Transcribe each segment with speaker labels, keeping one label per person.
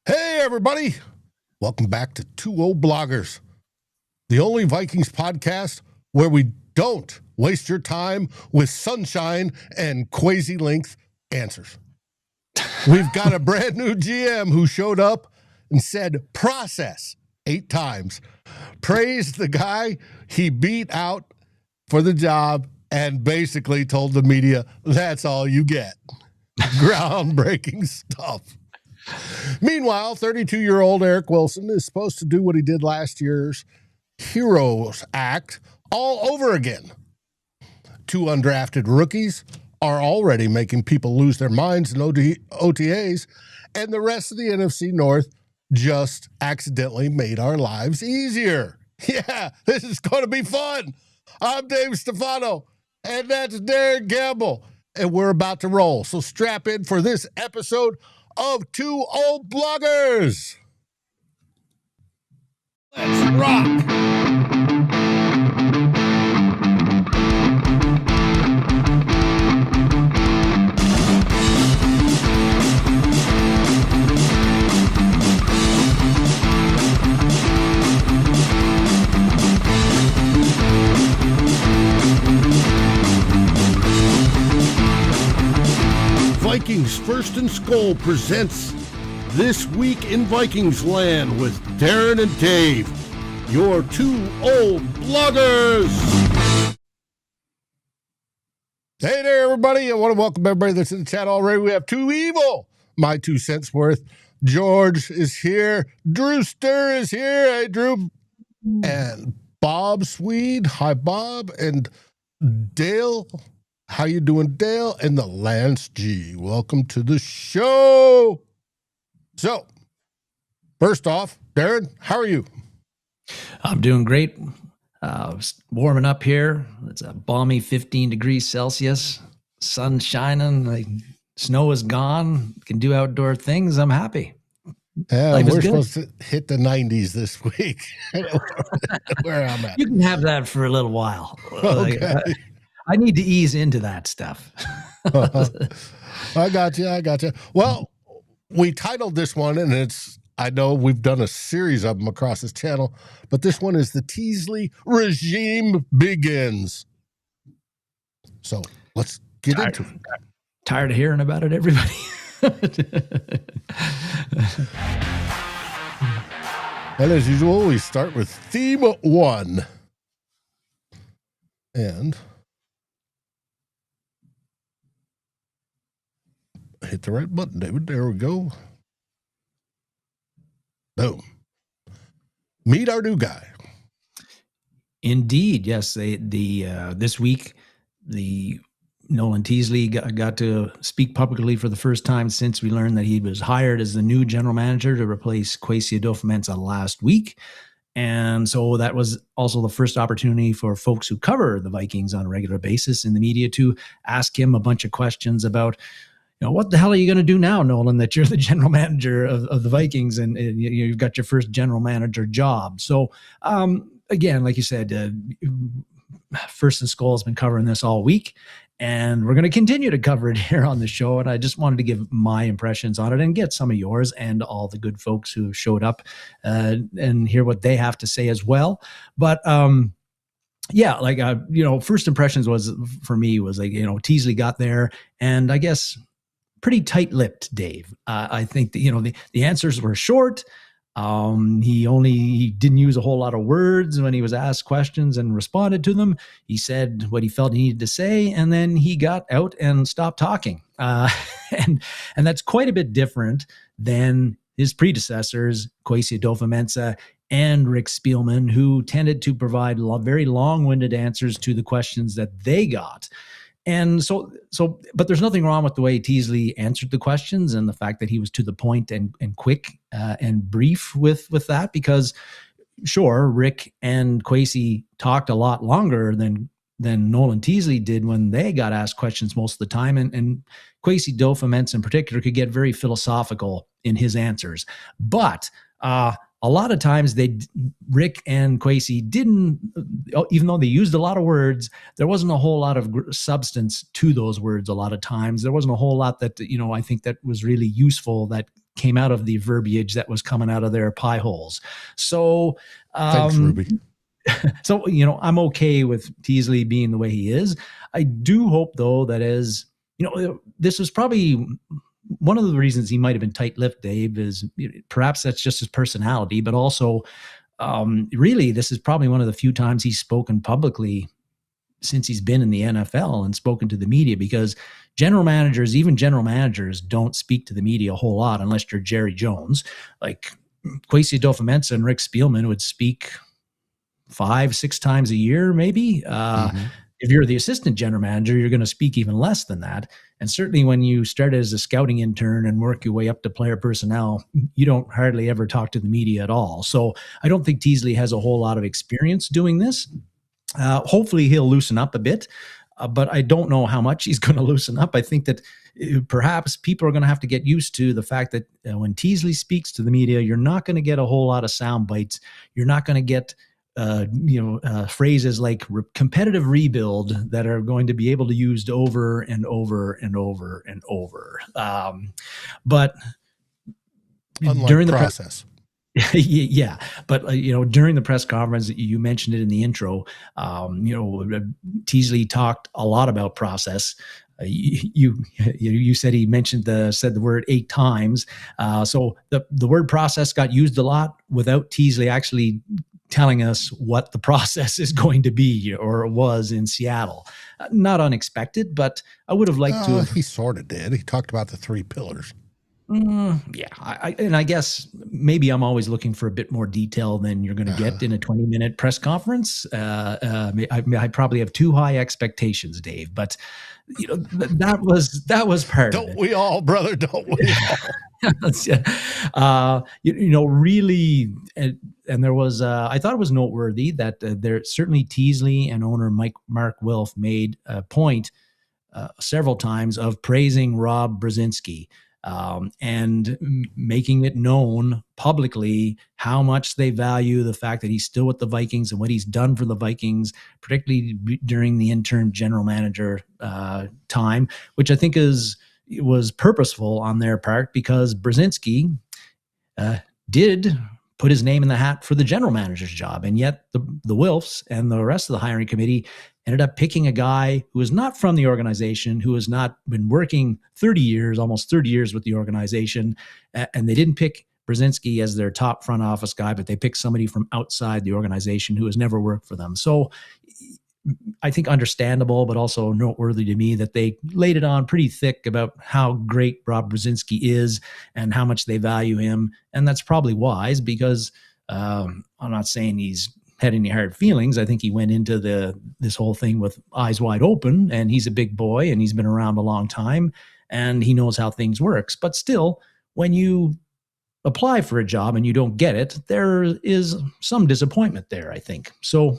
Speaker 1: Hey, everybody. Welcome back to Two Old Bloggers, the only Vikings podcast where we don't waste your time with sunshine and Kwesi length answers. We've got a brand new GM who showed up and said process 8 times, praised the guy he beat out for the job, and basically told the media, that's all you get. Groundbreaking stuff. Meanwhile, 32-year-old Eric Wilson is supposed to do what he did last year's Heroes Act all over again. 2 undrafted rookies are already making people lose their minds in OTAs, and the rest of the NFC North just accidentally made our lives easier. Yeah, this is going to be fun. I'm Dave Stefano, and that's Darren Campbell, and we're about to roll. So strap in for this episode of Two Old Bloggers. Let's rock. Vikings First and SKOL presents This Week in Vikings Land with Darren and Dave, your 2 old bloggers. Hey there, everybody. I want to welcome everybody that's in the chat already. We have 2 evil, my 2 cents worth. George is here. Drewster is here. Hey, Drew. And Bob Swede. Hi, Bob. And Dale. How you doing, Dale? And the Lance G. Welcome to the show. So, first off, Darren, how are you?
Speaker 2: I'm doing great. Warming up here. It's a balmy 15 degrees Celsius. Sun shining. Like snow is gone. Can do outdoor things. I'm happy.
Speaker 1: Yeah, we're supposed to hit the 90s this week. Where I'm at.
Speaker 2: You can have that for a little while.
Speaker 1: Okay.
Speaker 2: I need to ease into that stuff.
Speaker 1: I got you. Well, we titled this one, and I know we've done a series of them across this channel, but this one is The Teasley Regime Begins. So let's get into it.
Speaker 2: Tired of hearing about it, everybody?
Speaker 1: And as usual, we start with theme 1. And hit the right button, David. There we go. Boom. Meet our new guy.
Speaker 2: Indeed, yes. This week, the Nolan Teasley got to speak publicly for the first time since we learned that he was hired as the new general manager to replace Kwesi last week. And so that was also the first opportunity for folks who cover the Vikings on a regular basis in the media to ask him a bunch of questions about, what the hell are you going to do now, Nolan, that you're the general manager of the Vikings and you've got your first general manager job? So, again, like you said, First and SKOL has been covering this all week, and we're going to continue to cover it here on the show. And I just wanted to give my impressions on it and get some of yours and all the good folks who showed up and hear what they have to say as well. But, first impressions for me was Teasley got there, and I guess pretty tight-lipped, Dave. I think that, the answers were short. He didn't use a whole lot of words when he was asked questions and responded to them. He said what he felt he needed to say, and then he got out and stopped talking. And that's quite a bit different than his predecessors, Kwesi and Rick Spielman, who tended to provide very long-winded answers to the questions that they got. And but there's nothing wrong with the way Teasley answered the questions and the fact that he was to the point and quick and brief with that, because sure, Rick and Kwesi talked a lot longer than Nolan Teasley did when they got asked questions most of the time. And Kwesi Dofamence in particular could get very philosophical in his answers. But a lot of times Rick and Kwesi didn't, even though they used a lot of words, there wasn't a whole lot of substance to those words a lot of times. There wasn't a whole lot that, I think that was really useful that came out of the verbiage that was coming out of their pie holes. So,
Speaker 1: Thanks, Ruby.
Speaker 2: So, I'm okay with Teasley being the way he is. I do hope, though, that as, this is probably one of the reasons he might have been tight-lipped, Dave, is perhaps that's just his personality, but also really this is probably one of the few times he's spoken publicly since he's been in the NFL and spoken to the media, because even general managers don't speak to the media a whole lot unless you're Jerry Jones. Like Kwesi Adofo-Mensah and Rick Spielman would speak 5-6 times a year, maybe. If you're the assistant general manager, you're going to speak even less than that. And certainly when you start as a scouting intern and work your way up to player personnel, you don't hardly ever talk to the media at all. So I don't think Teasley has a whole lot of experience doing this. Hopefully he'll loosen up a bit, but I don't know how much he's going to loosen up. I think that perhaps people are going to have to get used to the fact that when Teasley speaks to the media, you're not going to get a whole lot of sound bites. You're not going to get phrases like competitive rebuild that are going to be able to used over and over and over and over. But
Speaker 1: unlike
Speaker 2: during the
Speaker 1: process.
Speaker 2: Yeah, but during the press conference, you mentioned it in the intro. Teasley talked a lot about process. You said he said the word 8 times. So the word process got used a lot without Teasley actually telling us what the process is going to be or was in Seattle. Not unexpected, but I would have liked to.
Speaker 1: He sort of did. He talked about the 3 pillars.
Speaker 2: Yeah, I guess maybe I'm always looking for a bit more detail than you're going to get in a 20-minute press conference. I probably have too high expectations, Dave. But that was part of it.
Speaker 1: Don't we all, brother? Don't we all?
Speaker 2: Really, and there was. I thought it was noteworthy that there certainly Teasley and owner Mark Wilf made a point several times of praising Rob Brzezinski. And making it known publicly how much they value the fact that he's still with the Vikings and what he's done for the Vikings, particularly during the interim general manager time, which I think was purposeful on their part, because Brzezinski did put his name in the hat for the general manager's job. And yet the Wilfs and the rest of the hiring committee ended up picking a guy who was not from the organization, who has not been working almost 30 years with the organization. And they didn't pick Brzezinski as their top front office guy, but they picked somebody from outside the organization who has never worked for them. So I think understandable, but also noteworthy to me that they laid it on pretty thick about how great Rob Brzezinski is and how much they value him. And that's probably wise, because I'm not saying he's had any hard feelings. I think he went into this whole thing with eyes wide open, and he's a big boy and he's been around a long time and he knows how things works. But still, when you apply for a job and you don't get it, there is some disappointment there, I think. So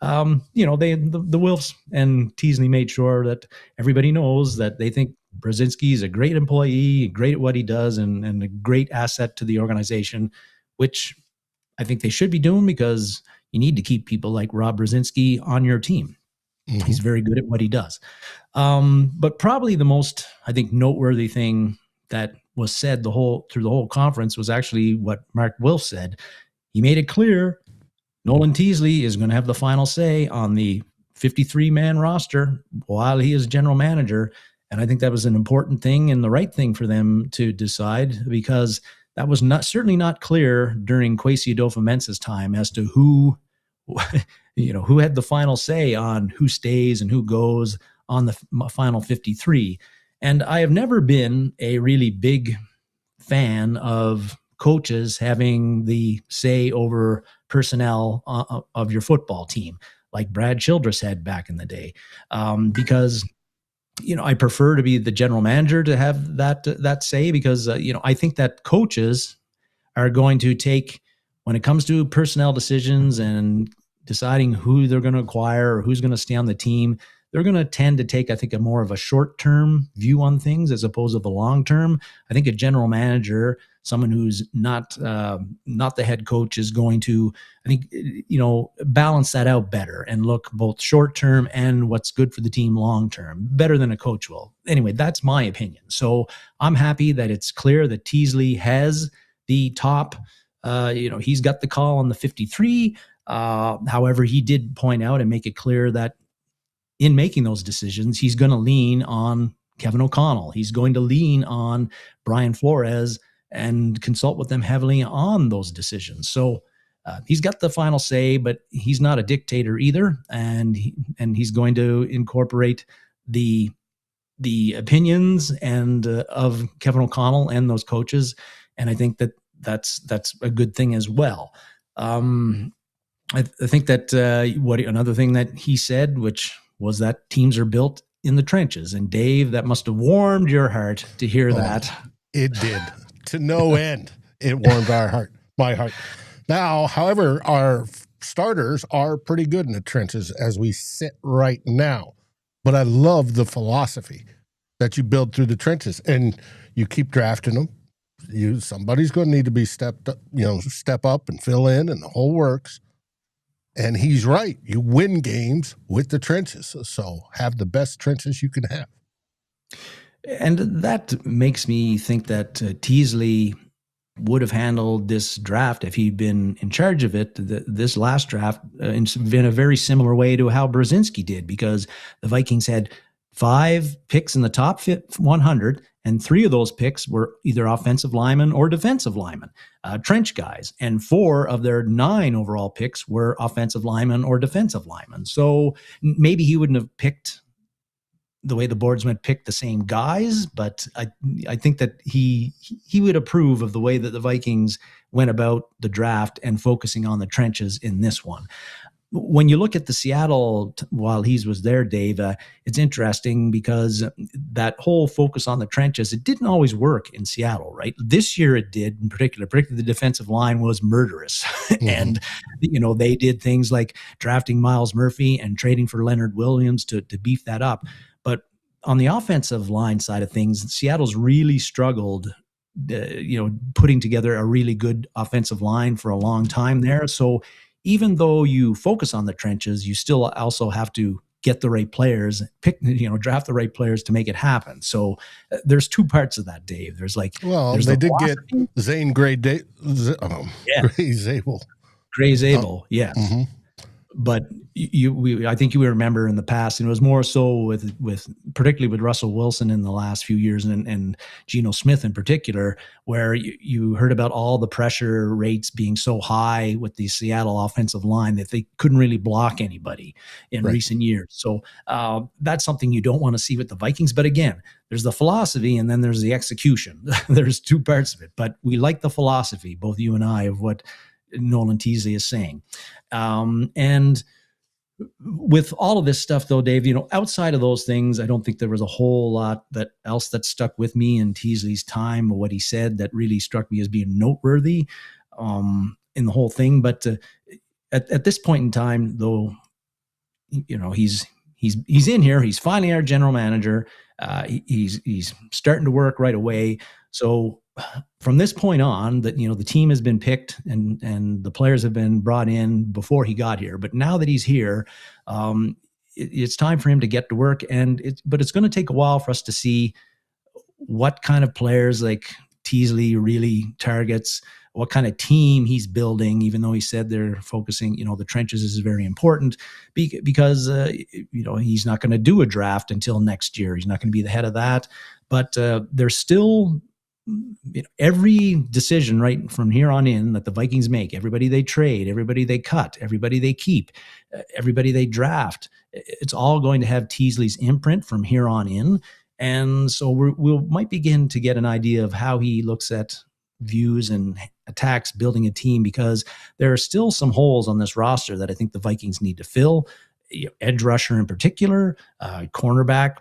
Speaker 2: the Wilfs and Teasley made sure that everybody knows that they think Brzezinski is a great employee, great at what he does, and a great asset to the organization, which I think they should be doing, because you need to keep people like Rob Brzezinski on your team. Mm-hmm. He's very good at what he does. But probably the most, I think, noteworthy thing that was said through the whole conference was actually what Mark Wilf said. He made it clear Nolan Teasley is going to have the final say on the 53-man roster while he is general manager. And I think that was an important thing and the right thing for them to decide, because that was certainly not clear during Kwesi Adofo-Mensah's time as to who had the final say on who stays and who goes on the final 53. And I have never been a really big fan of coaches having the say over personnel of your football team, like Brad Childress had back in the day, because I prefer to be the general manager to have that say, because I think that coaches are going to take, when it comes to personnel decisions and deciding who they're going to acquire or who's going to stay on the team, they're going to tend to take, I think, a more of a short-term view on things as opposed to the long-term. I think a general manager, someone who's not the head coach, is going to, I think, balance that out better and look both short-term and what's good for the team long-term, better than a coach will. Anyway, that's my opinion. So I'm happy that it's clear that Teasley has the top, he's got the call on the 53. However, he did point out and make it clear that in making those decisions, he's going to lean on Kevin O'Connell. He's going to lean on Brian Flores and consult with them heavily on those decisions. So he's got the final say, but he's not a dictator either. And he's going to incorporate the opinions and of Kevin O'Connell and those coaches. And I think that's a good thing as well. I think that another thing that he said, which was that teams are built in the trenches. And Dave, that must have warmed your heart to hear that.
Speaker 1: It did, to no end. It warmed my heart. Now, however, our starters are pretty good in the trenches as we sit right now. But I love the philosophy that you build through the trenches, and you keep drafting them. Somebody's going to need to be step up and fill in, and the whole works. And he's right. You win games with the trenches. So have the best trenches you can have.
Speaker 2: And that makes me think that Teasley would have handled this draft if he'd been in charge of it, this last draft, in a very similar way to how Brzezinski did, because the Vikings had 5 picks in the top 100, and 3 of those picks were either offensive linemen or defensive linemen, trench guys. And 4 of their 9 overall picks were offensive linemen or defensive linemen. So maybe he wouldn't have picked the way the boards went, pick the same guys, but I think that he would approve of the way that the Vikings went about the draft and focusing on the trenches in this one. When you look at the Seattle while he was there, Dave, it's interesting because that whole focus on the trenches, it didn't always work in Seattle, right? This year it did, in particular. Particularly the defensive line was murderous. Mm-hmm. And, they did things like drafting Myles Murphy and trading for Leonard Williams to beef that up. But on the offensive line side of things, Seattle's really struggled putting together a really good offensive line for a long time there. So even though you focus on the trenches, you still also have to get the right players, draft the right players to make it happen. So there's 2 parts of that, Dave. There's they
Speaker 1: did get Zane Gray Zabel.
Speaker 2: Gray Zabel, yes. Mm-hmm. But I think you remember in the past, and it was more so with particularly with Russell Wilson in the last few years, and Geno Smith in particular, where you heard about all the pressure rates being so high with the Seattle offensive line that they couldn't really block anybody in recent years. So that's something you don't want to see with the Vikings. But again, there's the philosophy and then there's the execution. There's 2 parts of it. But we like the philosophy, both you and I, of what Nolan Teasley is saying. And with all of this stuff, though, Dave, outside of those things, I don't think there was a whole lot that stuck with me in Teasley's time, or what he said that really struck me as being noteworthy in the whole thing. But at this point in time, though, he's in here. He's finally our general manager. He's starting to work right away. So from this point on, that the team has been picked and the players have been brought in before he got here. But now that he's here, it's time for him to get to work. But it's going to take a while for us to see what kind of players like Teasley really targets, what kind of team he's building. Even though he said they're focusing, the trenches is very important because he's not going to do a draft until next year. He's not going to be the head of that. But there's still every decision right from here on in that the Vikings make, everybody they trade, everybody they cut, everybody they keep, everybody they draft, it's all going to have Teasley's imprint from here on in. And so we might begin to get an idea of how he looks at views and attacks building a team, because there are still some holes on this roster that I think the Vikings need to fill. Edge rusher in particular, cornerback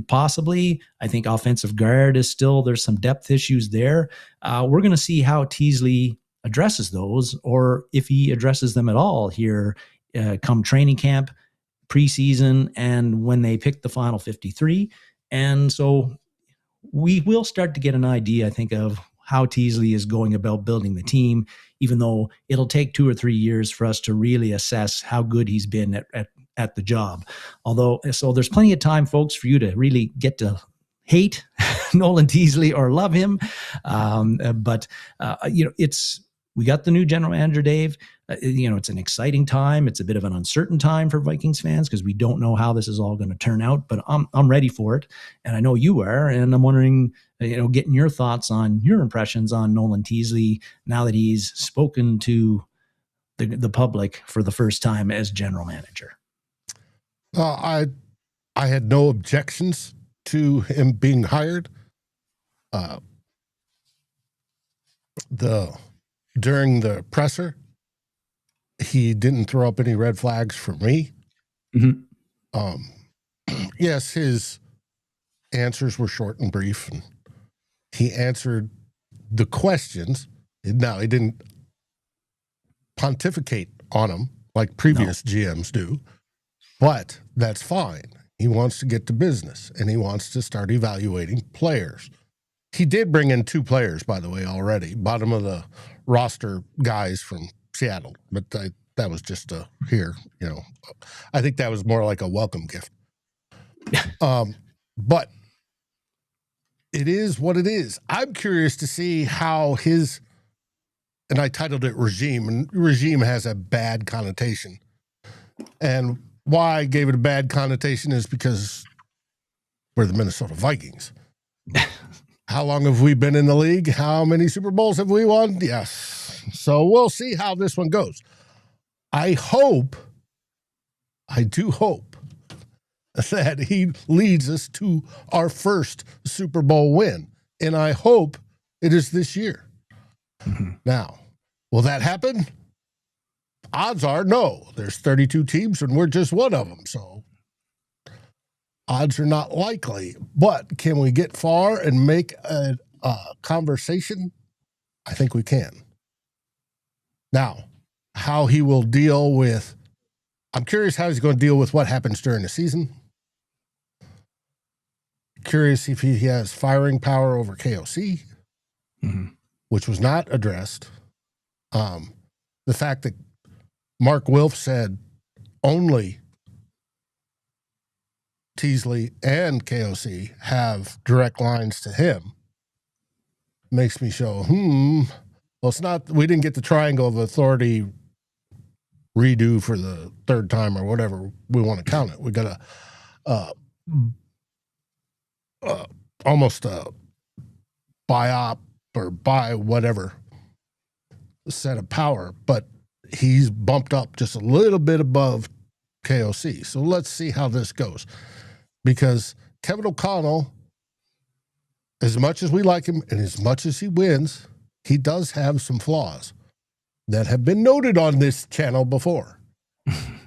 Speaker 2: possibly. I think offensive guard is still, there's some depth issues there. We're going to see how Teasley addresses those, or if he addresses them at all here come training camp, preseason and when they picked the final 53. And so we will start to get an idea, I think, of how Teasley is going about building the team, even though it'll take 2 or 3 years for us to really assess how good he's been at the job. So there's plenty of time, folks, for you to really get to hate Nolan Teasley or love him. We got the new general manager, Dave. It's an exciting time. It's a bit of an uncertain time for Vikings fans because we don't know how this is all going to turn out, but I'm ready for it. And I know you are, and I'm wondering, getting your thoughts on your impressions on Nolan Teasley now that he's spoken to the public for the first time as general manager.
Speaker 1: I had no objections to him being hired. During the presser, he didn't throw up any red flags for me. Mm-hmm. Yes, his answers were short and brief, and he answered the questions. Now, he didn't pontificate on them like previous GMs do, but that's fine. He wants to get to business, and he wants to start evaluating players. He did bring in 2 players, by the way, already, bottom of the roster guys from Seattle, but that was just here, I think that was more like a welcome gift. But it is what it is. I'm curious to see how and I titled it Regime, and regime has a bad connotation. And why I gave it a bad connotation is because we're the Minnesota Vikings. How long have we been in the league? How many Super Bowls have we won? Yes. So we'll see how this one goes. I do hope that he leads us to our first Super Bowl win. And I hope it is this year. Mm-hmm. Now, will that happen? Odds are no. There's 32 teams and we're just one of them. So odds are not likely. But can we get far and make a conversation? I think we can. Now, how he will deal with, I'm curious how he's going to deal with what happens during the season. Curious if he has firing power over KOC, which was not addressed. The fact that Mark Wilf said only Teasley and KOC have direct lines to him makes me show, well, it's not, we didn't get the triangle of authority redo for the 3rd time or whatever we want to count it. We got almost a buy-op or buy whatever set of power, but he's bumped up just a little bit above KOC. So let's see how this goes. Because Kevin O'Connell, as much as we like him and as much as he wins, he does have some flaws that have been noted on this channel before.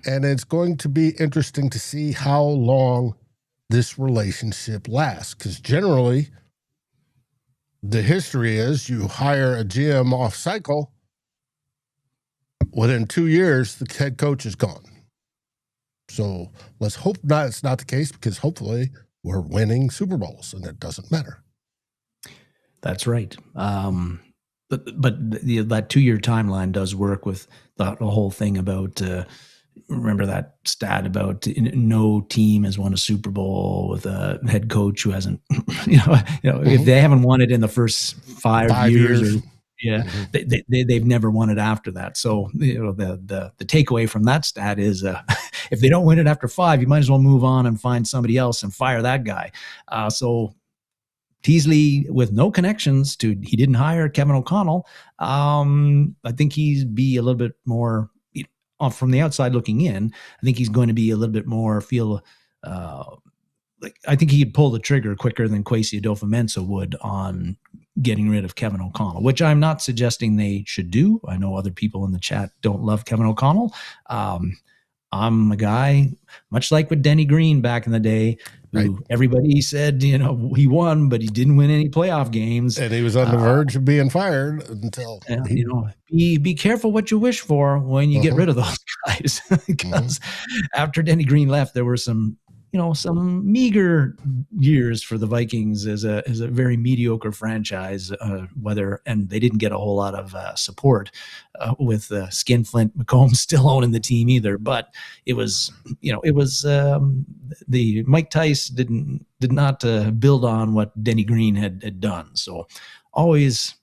Speaker 1: And it's going to be interesting to see how long this relationship lasts. Because generally, the history is you hire a GM off cycle, within 2 years, the head coach is gone. So let's hope it's not the case, because hopefully we're winning Super Bowls and it doesn't matter.
Speaker 2: That's right. But that 2-year timeline does work with the whole thing about, remember that stat about no team has won a Super Bowl with a head coach who hasn't, if they haven't won it in the first 5 years. They've never won it after that. So the takeaway from that stat is if they don't win it after 5, you might as well move on and find somebody else and fire that guy. So Teasley, with no connections he didn't hire Kevin O'Connell. I think he'd be a little bit more, from the outside looking in, I think he's going to be a little bit more I think he'd pull the trigger quicker than Kwesi Adolfo-Mensah would on getting rid of Kevin O'Connell, which I'm not suggesting they should do. I know other people in the chat don't love Kevin O'Connell. I'm a guy, much like with Denny Green back in the day, who everybody said, he won, but he didn't win any playoff games.
Speaker 1: And he was on the verge of being fired until
Speaker 2: be careful what you wish for when you get rid of those guys, because after Denny Green left, there were some meager years for the Vikings as a very mediocre franchise, and they didn't get a whole lot of support with Skinflint McComb still owning the team either. But it was the Mike Tice did not build on what Denny Green had done. So always,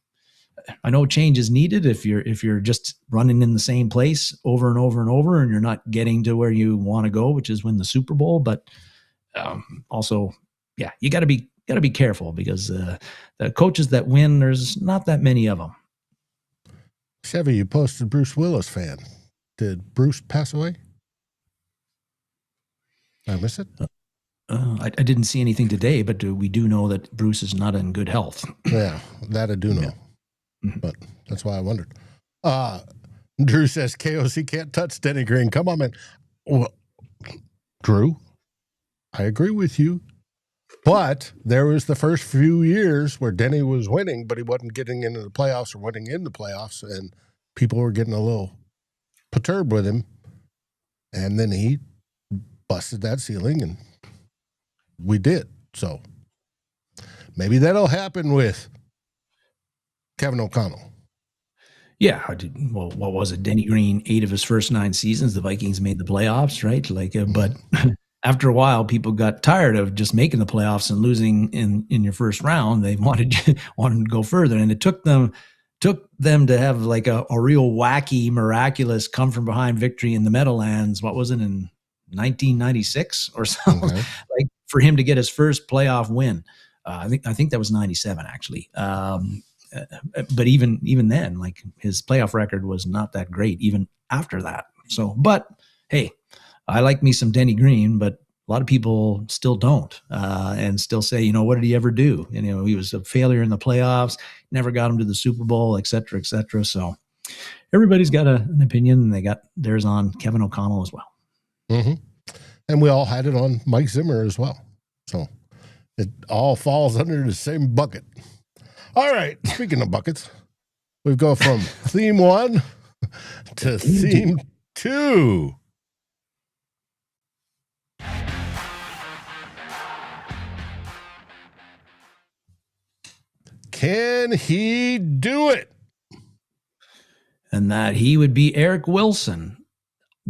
Speaker 2: I know change is needed if you're just running in the same place over and over and over, and you're not getting to where you want to go, which is win the Super Bowl. But also, you got to be careful, because the coaches that win, there's not that many of them.
Speaker 1: Chevy, you posted Bruce Willis fan. Did Bruce pass away? Did I miss it?
Speaker 2: I didn't see anything today, but we do know that Bruce is not in good health.
Speaker 1: Yeah, that I do know. But that's why I wondered. Drew says KOC can't touch Denny Green. Come on, man. Well, Drew, I agree with you. But there was the first few years where Denny was winning, but he wasn't getting into the playoffs or winning in the playoffs, and people were getting a little perturbed with him. And then he busted that ceiling, and we did. So maybe that'll happen with Kevin O'Connell.
Speaker 2: Yeah. Well, what was it? Denny Green, 8 of his first 9 seasons, the Vikings made the playoffs, right? But after a while, people got tired of just making the playoffs and losing in your first round. They wanted to go further, and it took them to have like a real wacky, miraculous come from behind victory in the Meadowlands. What was it, in 1996 or something? Okay. Like, for him to get his first playoff win. I think that was 97 actually. But even then, like, his playoff record was not that great even after that. So, but hey, I like me some Denny Green, but a lot of people still don't, and still say, what did he ever do? He was a failure in the playoffs, never got him to the Super Bowl, et cetera, et cetera. So everybody's got an opinion, and they got theirs on Kevin O'Connell as well.
Speaker 1: Mm-hmm. And we all had it on Mike Zimmer as well. So it all falls under the same bucket. All right. Speaking of buckets, we go from theme 1 to theme 2. Can he do it?
Speaker 2: And that he would be Eric Wilson.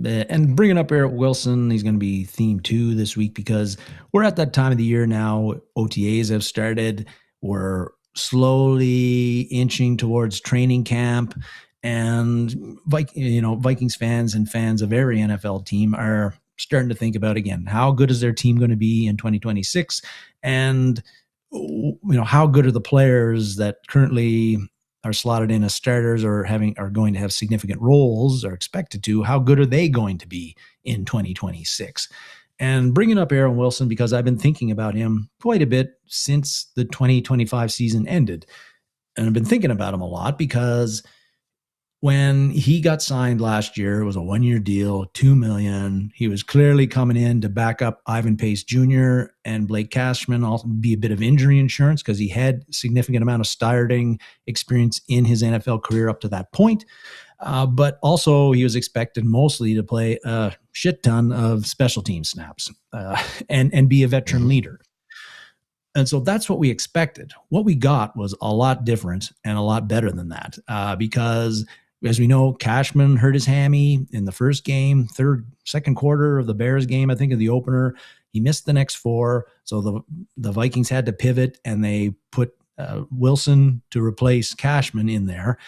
Speaker 2: And bringing up Eric Wilson, he's going to be theme 2 this week, because we're at that time of the year now. OTAs have started. We're slowly inching towards training camp, and Vikings fans and fans of every NFL team are starting to think about, again, how good is their team going to be in 2026, and how good are the players that currently are slotted in as starters or are going to have significant roles, or expected to, how good are they going to be in 2026? And bringing up Aaron Wilson, because I've been thinking about him quite a bit since the 2025 season ended. And I've been thinking about him a lot because when he got signed last year, it was a 1-year deal, $2 million. He was clearly coming in to back up Ivan Pace Jr. and Blake Cashman, also be a bit of injury insurance, because he had significant amount of starting experience in his NFL career up to that point. But also he was expected mostly to play a shit ton of special team snaps and be a veteran leader. And so that's what we expected. What we got was a lot different and a lot better than that, because as we know, Cashman hurt his hammy in the first game, second quarter of the Bears game, I think, of the opener. He missed the next 4. So the Vikings had to pivot, and they put Wilson to replace Cashman in there,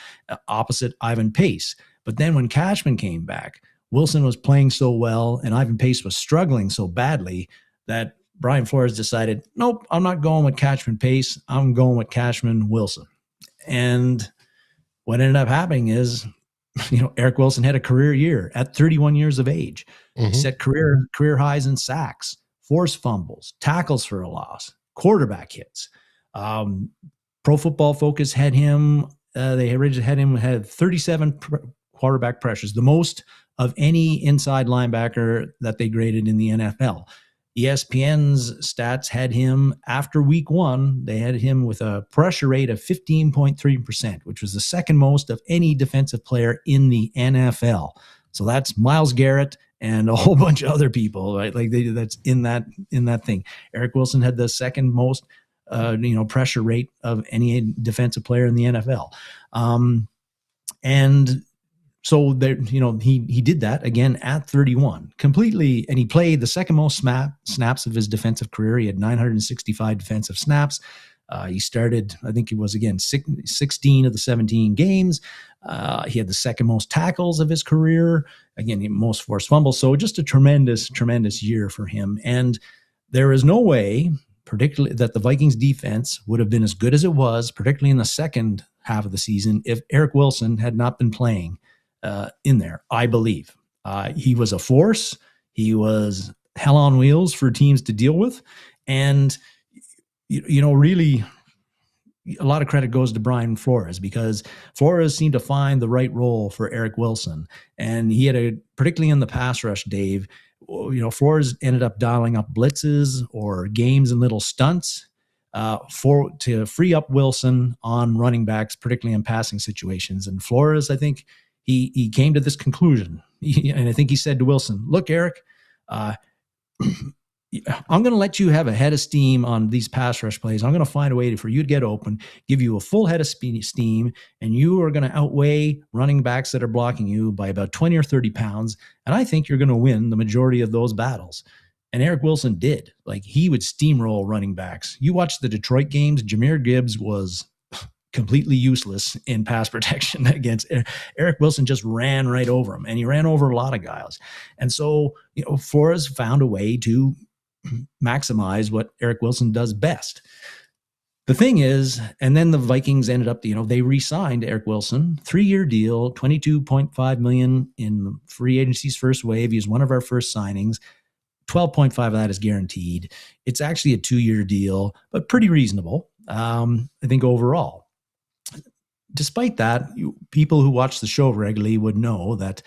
Speaker 2: opposite Ivan Pace. But then when Cashman came back, Wilson was playing so well, and Ivan Pace was struggling so badly that Brian Flores decided, nope, I'm not going with Cashman Pace. I'm going with Cashman Wilson. And what ended up happening is, Eric Wilson had a career year at 31 years of age. Mm-hmm. He set career highs in sacks, forced fumbles, tackles for a loss, quarterback hits. Pro Football Focus had him, they originally had 37 quarterback pressures, the most of any inside linebacker that they graded in the NFL. ESPN's stats had him after week 1. They had him with a pressure rate of 15.3%, which was the second most of any defensive player in the NFL. So that's Myles Garrett and a whole bunch of other people, right? Like that's in that thing. Eric Wilson had the second most, pressure rate of any defensive player in the NFL. And so there, he did that again at 31 completely, and he played the second most snaps of his defensive career. He had 965 defensive snaps. He started, I think it was again 16 of the 17 games. He had the second most tackles of his career. Again, most forced fumbles. So just a tremendous, tremendous year for him. And there is no way, particularly, that the Vikings defense would have been as good as it was, particularly in the second half of the season, if Eric Wilson had not been playing in there. I believe he was a force. He was hell on wheels for teams to deal with. And, really, a lot of credit goes to Brian Flores, because Flores seemed to find the right role for Eric Wilson. And he had particularly in the pass rush, Dave, Flores ended up dialing up blitzes or games and little stunts to free up Wilson on running backs, particularly in passing situations. And Flores, I think he came to this conclusion. And I think he said to Wilson, "Look, Eric, I'm going to let you have a head of steam on these pass rush plays. I'm going to find a way for you to get open, give you a full head of steam, and you are going to outweigh running backs that are blocking you by about 20 or 30 pounds. And I think you're going to win the majority of those battles." And Eric Wilson did. Like, he would steamroll running backs. You watch the Detroit games, Jahmyr Gibbs was completely useless in pass protection against Eric Wilson. Just ran right over him, and he ran over a lot of guys. And so, Flores found a way to maximize what Eric Wilson does best. The thing is, and then the Vikings ended up, they re-signed Eric Wilson, 3-year deal, $22.5 million in free agency's first wave. He was one of our first signings. 12.5 of that is guaranteed. It's actually a 2-year deal, but pretty reasonable, I think, overall. Despite that, people who watch the show regularly would know that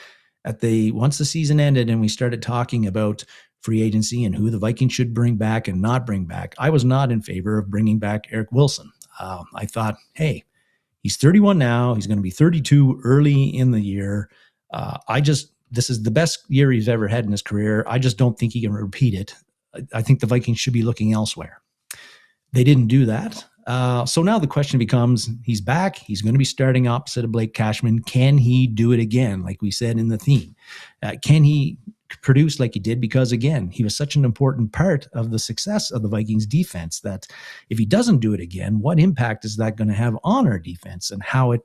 Speaker 2: once the season ended and we started talking about free agency and who the Vikings should bring back and not bring back, I was not in favor of bringing back Eric Wilson. I thought, hey, he's 31 now. He's going to be 32 early in the year. This is the best year he's ever had in his career. I just don't think he can repeat it. I think the Vikings should be looking elsewhere. They didn't do that. So now the question becomes, he's back. He's going to be starting opposite of Blake Cashman. Can he do it again? Like we said in the theme, can he produce like he did? Because again, he was such an important part of the success of the Vikings defense that if he doesn't do it again, what impact is that going to have on our defense and how it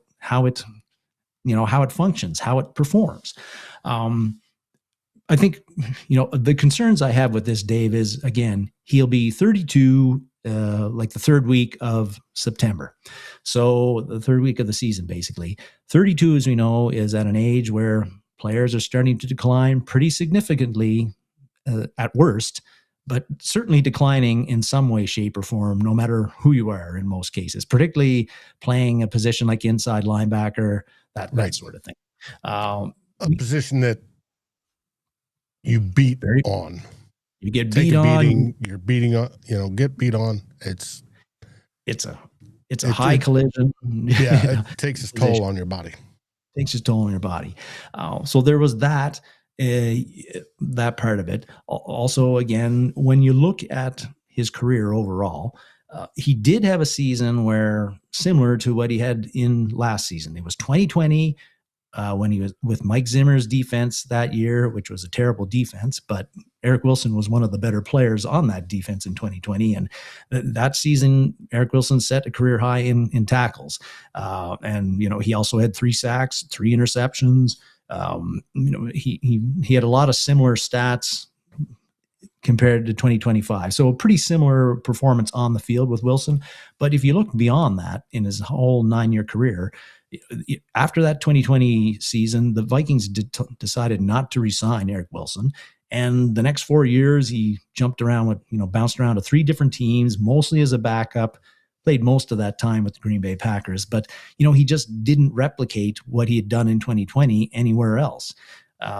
Speaker 2: functions, how it performs? I think, the concerns I have with this, Dave, is, again, he'll be 32 like the third week of September. So the third week of the season, basically. 32, as we know, is at an age where players are starting to decline pretty significantly at worst, but certainly declining in some way, shape, or form, no matter who you are in most cases, particularly playing a position like inside linebacker, that sort of thing. A
Speaker 1: position that you beat on.
Speaker 2: You get beat on.
Speaker 1: You're beating on. Get beat on. It's
Speaker 2: a high collision.
Speaker 1: Yeah, it takes its toll on your body. So there was that part of it. Also, again, when you look at his career overall, he did have a season where similar to what he had in last season. It was 2020. When he was with Mike Zimmer's defense that year, which was a terrible defense, but Eric Wilson was one of the better players on that defense in 2020. And that season, Eric Wilson set a career high in tackles. And he also had 3 sacks, 3 interceptions. He had a lot of similar stats compared to 2025. So a pretty similar performance on the field with Wilson. But if you look beyond that in his whole 9-year career, after that 2020 season, the Vikings decided not to re-sign Eric Wilson. And the next 4 years, he jumped around bounced around to 3 different teams, mostly as a backup, played most of that time with the Green Bay Packers. But, he just didn't replicate what he had done in 2020 anywhere else.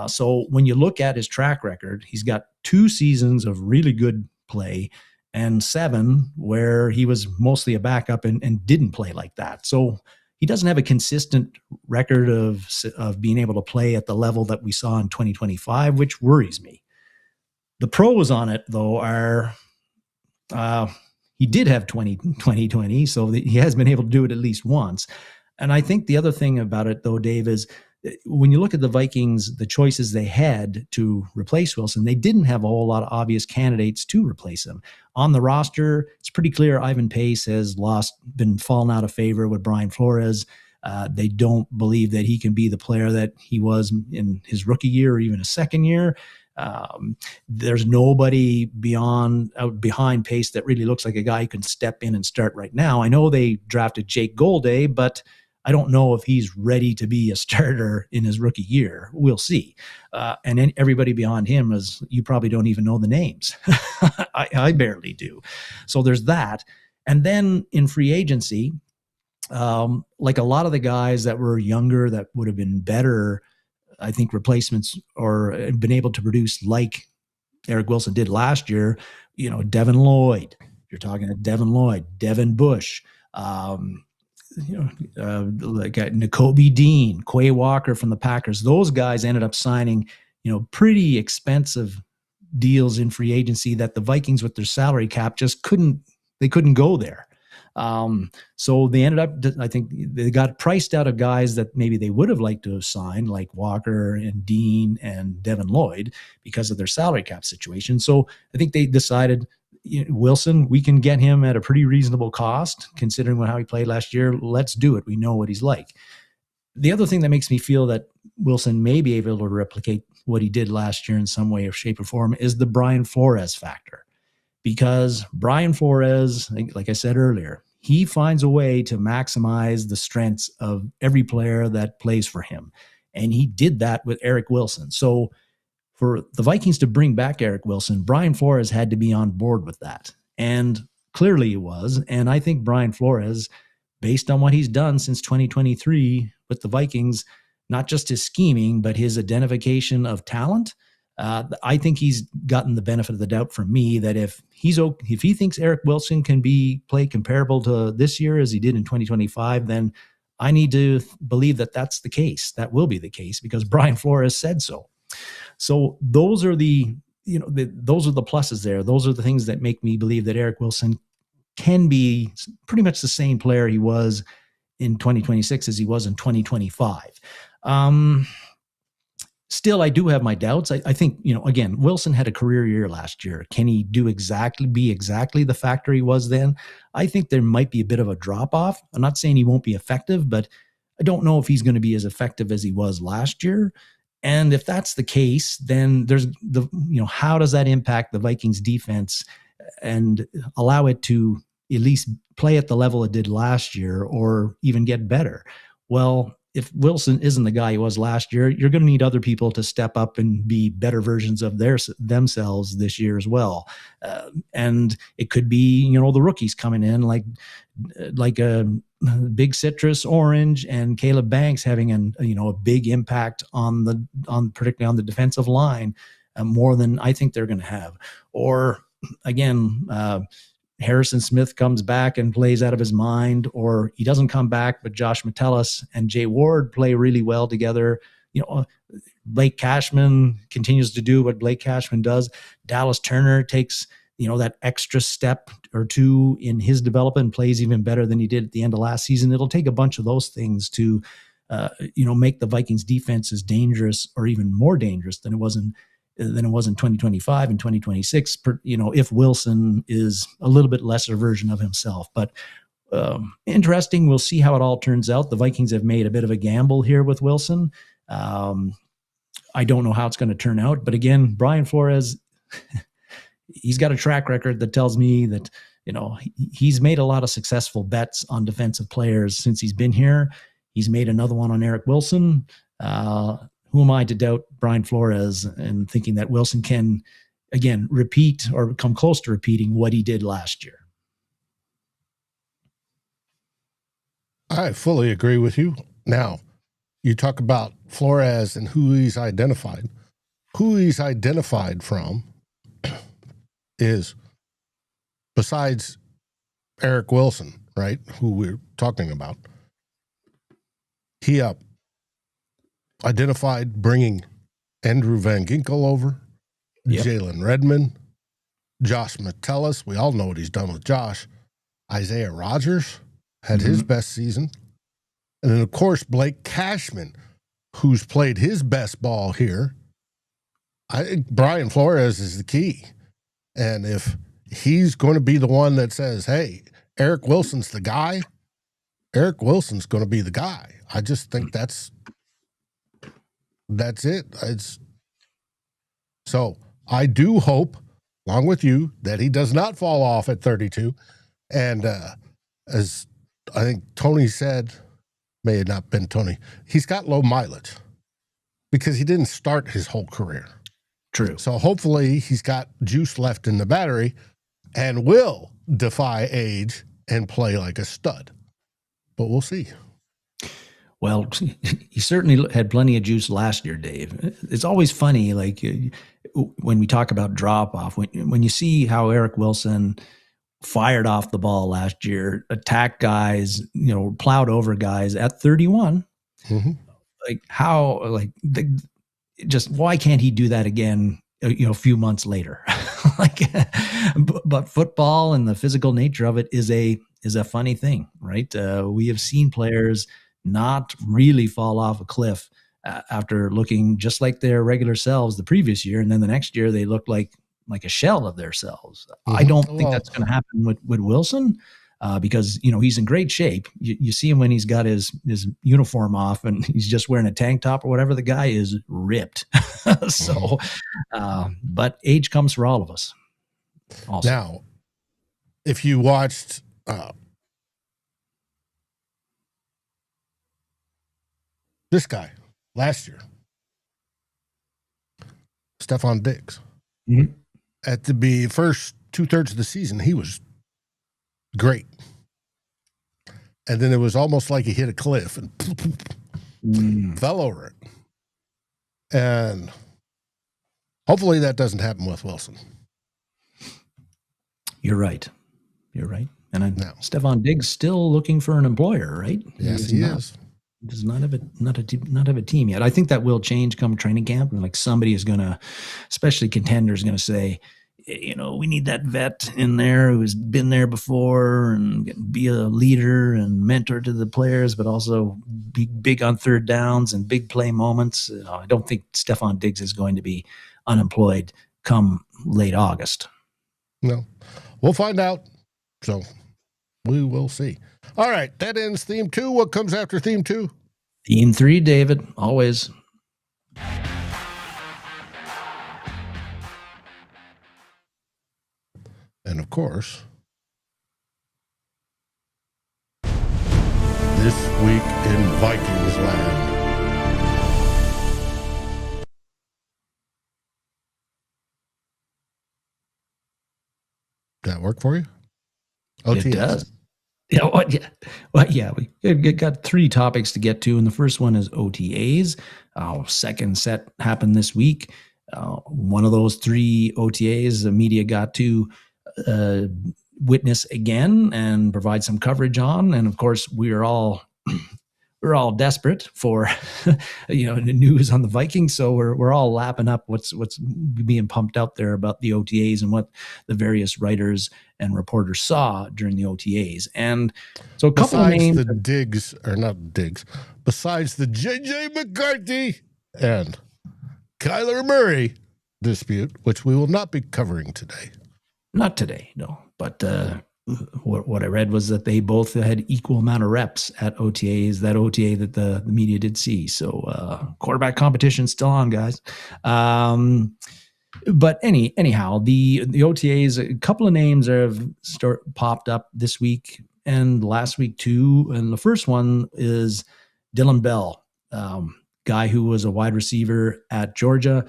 Speaker 2: So when you look at his track record, he's got 2 seasons of really good play and 7 where he was mostly a backup and didn't play like that. So he doesn't have a consistent record of being able to play at the level that we saw in 2025, which worries me. The pros on it, though, are he did have 2020, so he has been able to do it at least once. And I think the other thing about it, though, Dave, is when you look at the Vikings, the choices they had to replace Wilson, they didn't have a whole lot of obvious candidates to replace him. On the roster, it's pretty clear Ivan Pace has been fallen out of favor with Brian Flores. They don't believe that he can be the player that he was in his rookie year or even his second year. There's nobody behind Pace that really looks like a guy who can step in and start right now. I know they drafted Jake Golday, but I don't know if he's ready to be a starter in his rookie year. We'll see. And then everybody beyond him you probably don't even know the names. I barely do. So there's that. And then in free agency, like a lot of the guys that were younger that would have been better, I think, replacements or been able to produce like Eric Wilson did last year, Devin Lloyd, you're talking to Devin Lloyd, Devin Bush, like Nakobe Dean, Quay Walker from the Packers. Those guys ended up signing, pretty expensive deals in free agency that the Vikings with their salary cap just couldn't go there. So they ended up, I think they got priced out of guys that maybe they would have liked to have signed, like Walker and Dean and Devin Lloyd, because of their salary cap situation. So I think they decided, Wilson, we can get him at a pretty reasonable cost, considering how he played last year. Let's do it. We know what he's like. The other thing that makes me feel that Wilson may be able to replicate what he did last year in some way or shape or form is the Brian Flores factor. Because Brian Flores, like I said earlier, he finds a way to maximize the strengths of every player that plays for him. And he did that with Eric Wilson. So for the Vikings to bring back Eric Wilson, Brian Flores had to be on board with that. And clearly he was. And I think Brian Flores, based on what he's done since 2023 with the Vikings, not just his scheming, but his identification of talent, I think he's gotten the benefit of the doubt from me that if he thinks Eric Wilson can play comparable to this year as he did in 2025, then I need to believe that that's the case. That will be the case because Brian Flores said so. So those are those are the pluses there. Those are the things that make me believe that Eric Wilson can be pretty much the same player he was in 2026 as he was in 2025. Still, I do have my doubts. I think, again, Wilson had a career year last year. Can he be exactly the factor he was then? I think there might be a bit of a drop off. I'm not saying he won't be effective, but I don't know if he's going to be as effective as he was last year. And if that's the case, then there's how does that impact the Vikings defense and allow it to at least play at the level it did last year or even get better? Well, if Wilson isn't the guy he was last year, you're going to need other people to step up and be better versions of themselves this year as well. And it could be, the rookies coming in like a Big Citrus Orange and Caleb Banks having a big impact particularly on the defensive line, more than I think they're going to have. Or again, Harrison Smith comes back and plays out of his mind, or he doesn't come back, but Josh Metellus and Jay Ward play really well together. Blake Cashman continues to do what Blake Cashman does. Dallas Turner takes, that extra step or two in his development, plays even better than he did at the end of last season. It'll take a bunch of those things to, make the Vikings defense as dangerous or even more dangerous than it was in 2025 and 2026, if Wilson is a little bit lesser version of himself. But interesting. We'll see how it all turns out. The Vikings have made a bit of a gamble here with Wilson. I don't know how it's going to turn out. But again, Brian Flores, he's got a track record that tells me that, he's made a lot of successful bets on defensive players since he's been here. He's made another one on Eric Wilson. Who am I to doubt Brian Flores and thinking that Wilson can, again, repeat or come close to repeating what he did last year?
Speaker 1: I fully agree with you. Now, you talk about Flores and who he's identified from is, besides Eric Wilson, right, who we're talking about, he identified bringing Andrew Van Ginkel over, Jalen Redmond, Josh Metellus. We all know what he's done with Josh. Isaiah Rodgers had his best season. And then, of course, Blake Cashman, who's played his best ball here. I think Brian Flores is the key. And if he's going to be the one that says, hey, Eric Wilson's the guy, Eric Wilson's going to be the guy. I just think that's it. So I do hope, along with you, that he does not fall off at 32. And as I think Tony said, may have not been Tony, he's got low mileage because he didn't start his whole career.
Speaker 2: True.
Speaker 1: So hopefully he's got juice left in the battery and will defy age and play like a stud. But we'll see.
Speaker 2: Well, he certainly had plenty of juice last year, Dave. It's always funny, like when we talk about drop-off, when you see how Eric Wilson fired off the ball last year, attacked guys, plowed over guys at 31. Like how, just why can't he do that again, a few months later? But football and the physical nature of it is a funny thing, right? We have seen players not really fall off a cliff after looking just like their regular selves the previous year, and then the next year they look like a shell of themselves. I don't think that's going to happen with Wilson because he's in great shape. You see him when he's got his uniform off and he's just wearing a tank top or whatever. The guy is ripped. But age comes for all of us. Also.
Speaker 1: Now, if you watched this guy last year, Stefon Diggs, at the first 2/3 of the season, he was great. And then it was almost like he hit a cliff and fell over it. And hopefully that doesn't happen with Wilson.
Speaker 2: You're right. And Stefon Diggs still looking for an employer, right?
Speaker 1: Yes, he is.
Speaker 2: Does not have a team yet. I think that will change come training camp, and somebody is going to, especially contenders, going to say, we need that vet in there who's been there before and be a leader and mentor to the players, but also be big on third downs and big play moments. I don't think Stefon Diggs is going to be unemployed come late August.
Speaker 1: No, we'll find out. So we will see. All right, that ends theme 2. What comes after theme 2?
Speaker 2: Theme 3, David, always.
Speaker 1: And of course, This Week in Vikings Land. Did that work for you? OTAs.
Speaker 2: It does. Yeah. We got 3 topics to get to, and the first one is OTAs. Second set happened this week. One of those 3 OTAs the media got to witness again and provide some coverage on, and of course we're all desperate for news on the Vikings, so we're all lapping up what's being pumped out there about the OTAs and what the various writers and reporters saw during the OTAs. And so a couple of names,
Speaker 1: besides the JJ McCarthy and Kyler Murray dispute, which we will not be covering today.
Speaker 2: Not today, no. But what I read was that they both had equal amount of reps at OTAs, that OTA that the media did see. So quarterback competition still on, guys. But anyhow, the OTAs, a couple of names have popped up this week and last week too. And the first one is Dillon Bell, guy who was a wide receiver at Georgia.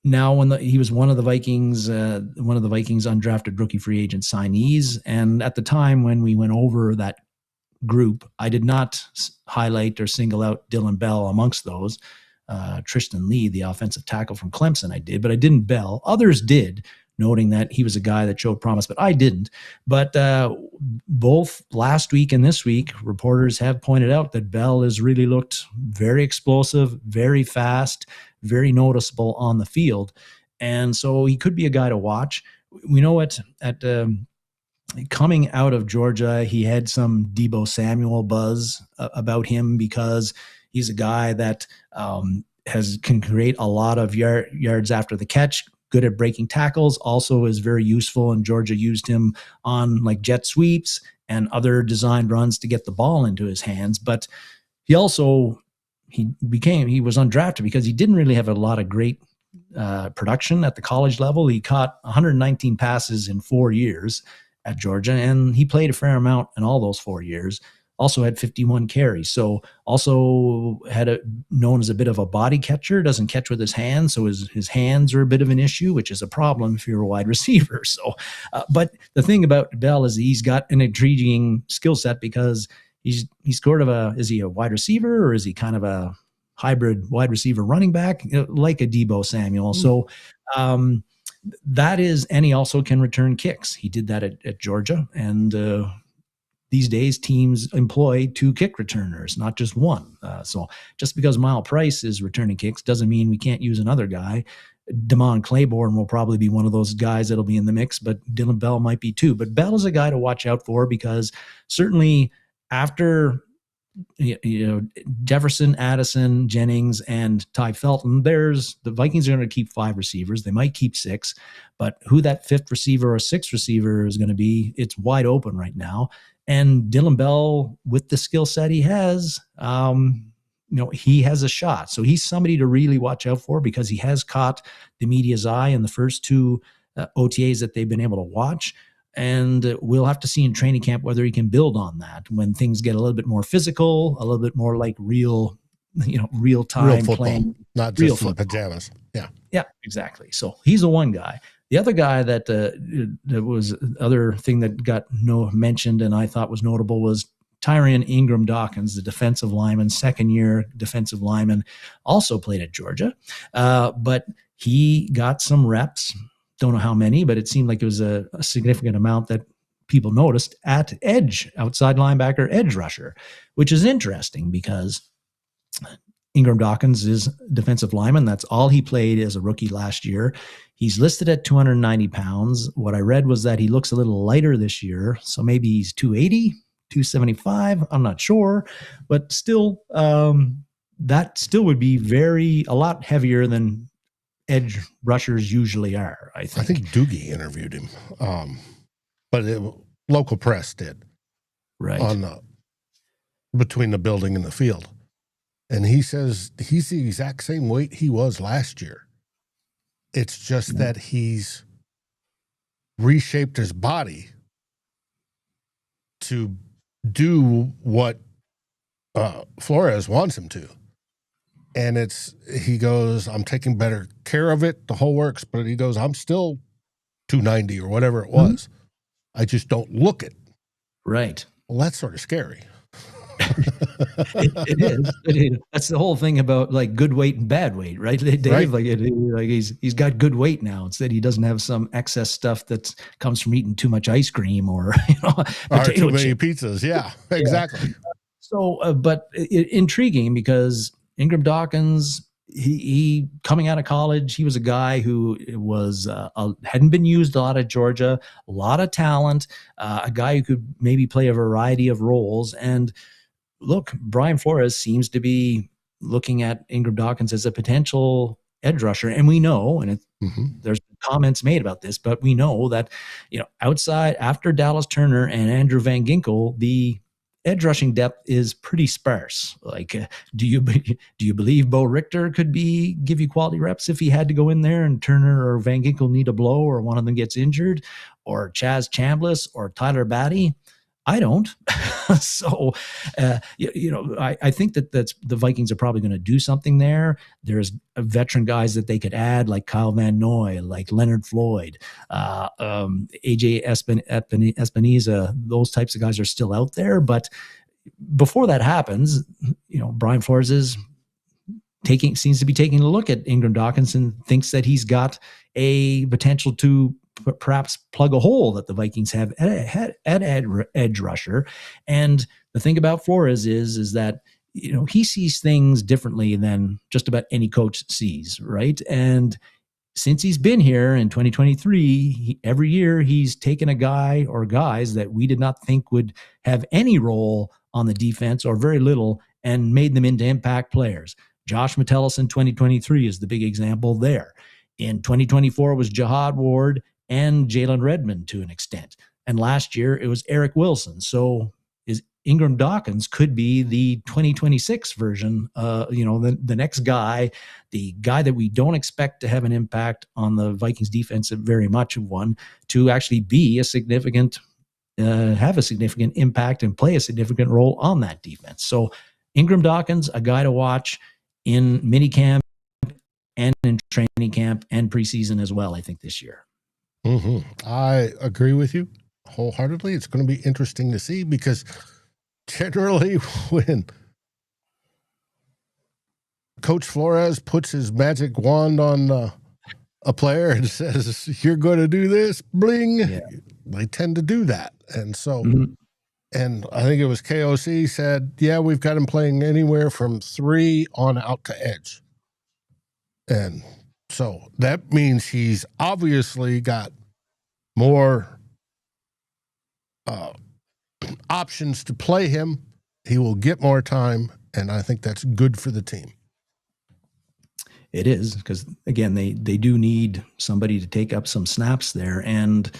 Speaker 2: Now, he was one of the Vikings undrafted rookie free agent signees, and at the time when we went over that group. I did not highlight or single out Dillon Bell amongst those. Tristan Lee, the offensive tackle from Clemson, I did, but I didn't Bell. Others did, noting that he was a guy that showed promise, but I didn't. But both last week and this week, reporters have pointed out that Bell has really looked very explosive, very fast, very noticeable on the field. And so he could be a guy to watch. We know it at coming out of Georgia, he had some Deebo Samuel buzz about him because he's a guy that can create a lot of yards after the catch, good at breaking tackles, also is very useful, and Georgia used him on like jet sweeps and other designed runs to get the ball into his hands. But he was undrafted because he didn't really have a lot of great production at the college level. He caught 119 passes in 4 years at Georgia, and he played a fair amount in all those 4 years. Also had 51 carries. So also known as a bit of a body catcher, doesn't catch with his hands. So his hands are a bit of an issue, which is a problem if you're a wide receiver. So, but the thing about Bell is he's got an intriguing skill set because he's sort of is he a wide receiver or is he kind of a hybrid wide receiver running back, like a Deebo Samuel? So, and he also can return kicks. He did that at Georgia, and these days, teams employ 2 kick returners, not just one. So just because Myles Price is returning kicks doesn't mean we can't use another guy. Damon Claiborne will probably be one of those guys that'll be in the mix, but Dillon Bell might be too. But Bell is a guy to watch out for because certainly after Jefferson, Addison, Jennings, and Ty Felton, the Vikings are going to keep 5 receivers. They might keep 6, but who that 5th receiver or 6th receiver is going to be, it's wide open right now. And Dillon Bell, with the skill set he has, he has a shot. So he's somebody to really watch out for because he has caught the media's eye in the first 2 OTAs that they've been able to watch. And we'll have to see in training camp whether he can build on that when things get a little bit more physical, a little bit more like real time playing.
Speaker 1: Not just in the pajamas. Yeah.
Speaker 2: Yeah, exactly. So he's the one guy. The other guy that was other thing that got mentioned and I thought was notable was Tyrion Ingram-Dawkins, the defensive lineman, 2nd-year defensive lineman, also played at Georgia, but he got some reps. Don't know how many, but it seemed like it was a significant amount that people noticed at edge, outside linebacker, edge rusher, which is interesting because Ingram-Dawkins is defensive lineman. That's all he played as a rookie last year. He's listed at 290 pounds. What I read was that he looks a little lighter this year. So maybe he's 280, 275. I'm not sure, but still, that still would be a lot heavier than edge rushers usually are, I think.
Speaker 1: I think Doogie interviewed him, but local press did.
Speaker 2: Right.
Speaker 1: Between the building and the field. And he says he's the exact same weight he was last year. It's just that he's reshaped his body to do what Flores wants him to. And he goes, I'm taking better care of it, the whole works, but he goes, I'm still 290 or whatever it was. I just don't look it.
Speaker 2: Right.
Speaker 1: Well, that's sort of scary.
Speaker 2: It is. That's the whole thing about like good weight and bad weight, right, Dave? Right. He's got good weight now. Instead, he doesn't have some excess stuff that comes from eating too much ice cream or
Speaker 1: or too many pizzas. Yeah, exactly.
Speaker 2: Yeah. So, but intriguing because Ingram-Dawkins, he coming out of college, he was a guy who hadn't been used a lot at Georgia, a lot of talent, a guy who could maybe play a variety of roles. And look, Brian Flores seems to be looking at Ingram-Dawkins as a potential edge rusher. And we know, and there's comments made about this, but we know that, outside after Dallas Turner and Andrew Van Ginkel, the edge rushing depth is pretty sparse. Like, do you believe Bo Richter could give you quality reps if he had to go in there and Turner or Van Ginkel need a blow or one of them gets injured, or Chaz Chambliss or Tyler Batty? I don't. So, I think that's the Vikings are probably going to do something there. There's veteran guys that they could add, like Kyle Van Noy, like Leonard Floyd, AJ Espinoza. Those types of guys are still out there, but before that happens, Brian Flores seems to be taking a look at Ingram-Dawkins and thinks that he's got a potential to perhaps plug a hole that the Vikings have at edge rusher. And the thing about Flores is that he sees things differently than just about any coach sees, right? And since he's been here in 2023, every year he's taken a guy or guys that we did not think would have any role on the defense or very little and made them into impact players. Josh Metellus in 2023 is the big example there. In 2024 was Jihad Ward and Jalen Redmond to an extent. And last year it was Eric Wilson. So Ingram-Dawkins could be the 2026 version, the next guy, the guy that we don't expect to have an impact on the Vikings defense, very much of one, to actually be have a significant impact and play a significant role on that defense. So Ingram-Dawkins, a guy to watch in minicamp and in training camp and preseason as well, I think, this year.
Speaker 1: Mm-hmm. I agree with you wholeheartedly. It's going to be interesting to see because generally when Coach Flores puts his magic wand on a player and says, you're going to do this, bling, they tend to do that. And so, and I think it was KOC said, yeah, we've got him playing anywhere from 3 on out to edge. And so that means he's obviously got more options to play him. He will get more time, and I think that's good for the team.
Speaker 2: It is, because again, they do need somebody to take up some snaps there. And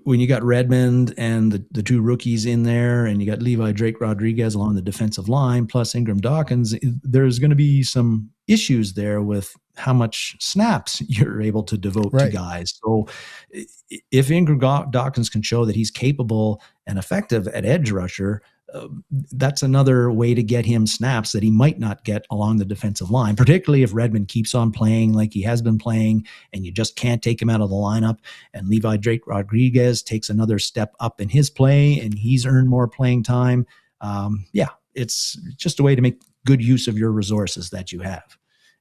Speaker 2: when you got Redmond and the 2 rookies in there, and you got Levi Drake Rodriguez along the defensive line, plus Ingram-Dawkins, there's going to be some issues there with how much snaps you're able to devote to guys. So if Ingram-Dawkins can show that he's capable and effective at edge rusher, that's another way to get him snaps that he might not get along the defensive line, particularly if Redmond keeps on playing like he has been playing and you just can't take him out of the lineup, and Levi Drake Rodriguez takes another step up in his play and he's earned more playing time. It's just a way to make good use of your resources that you have.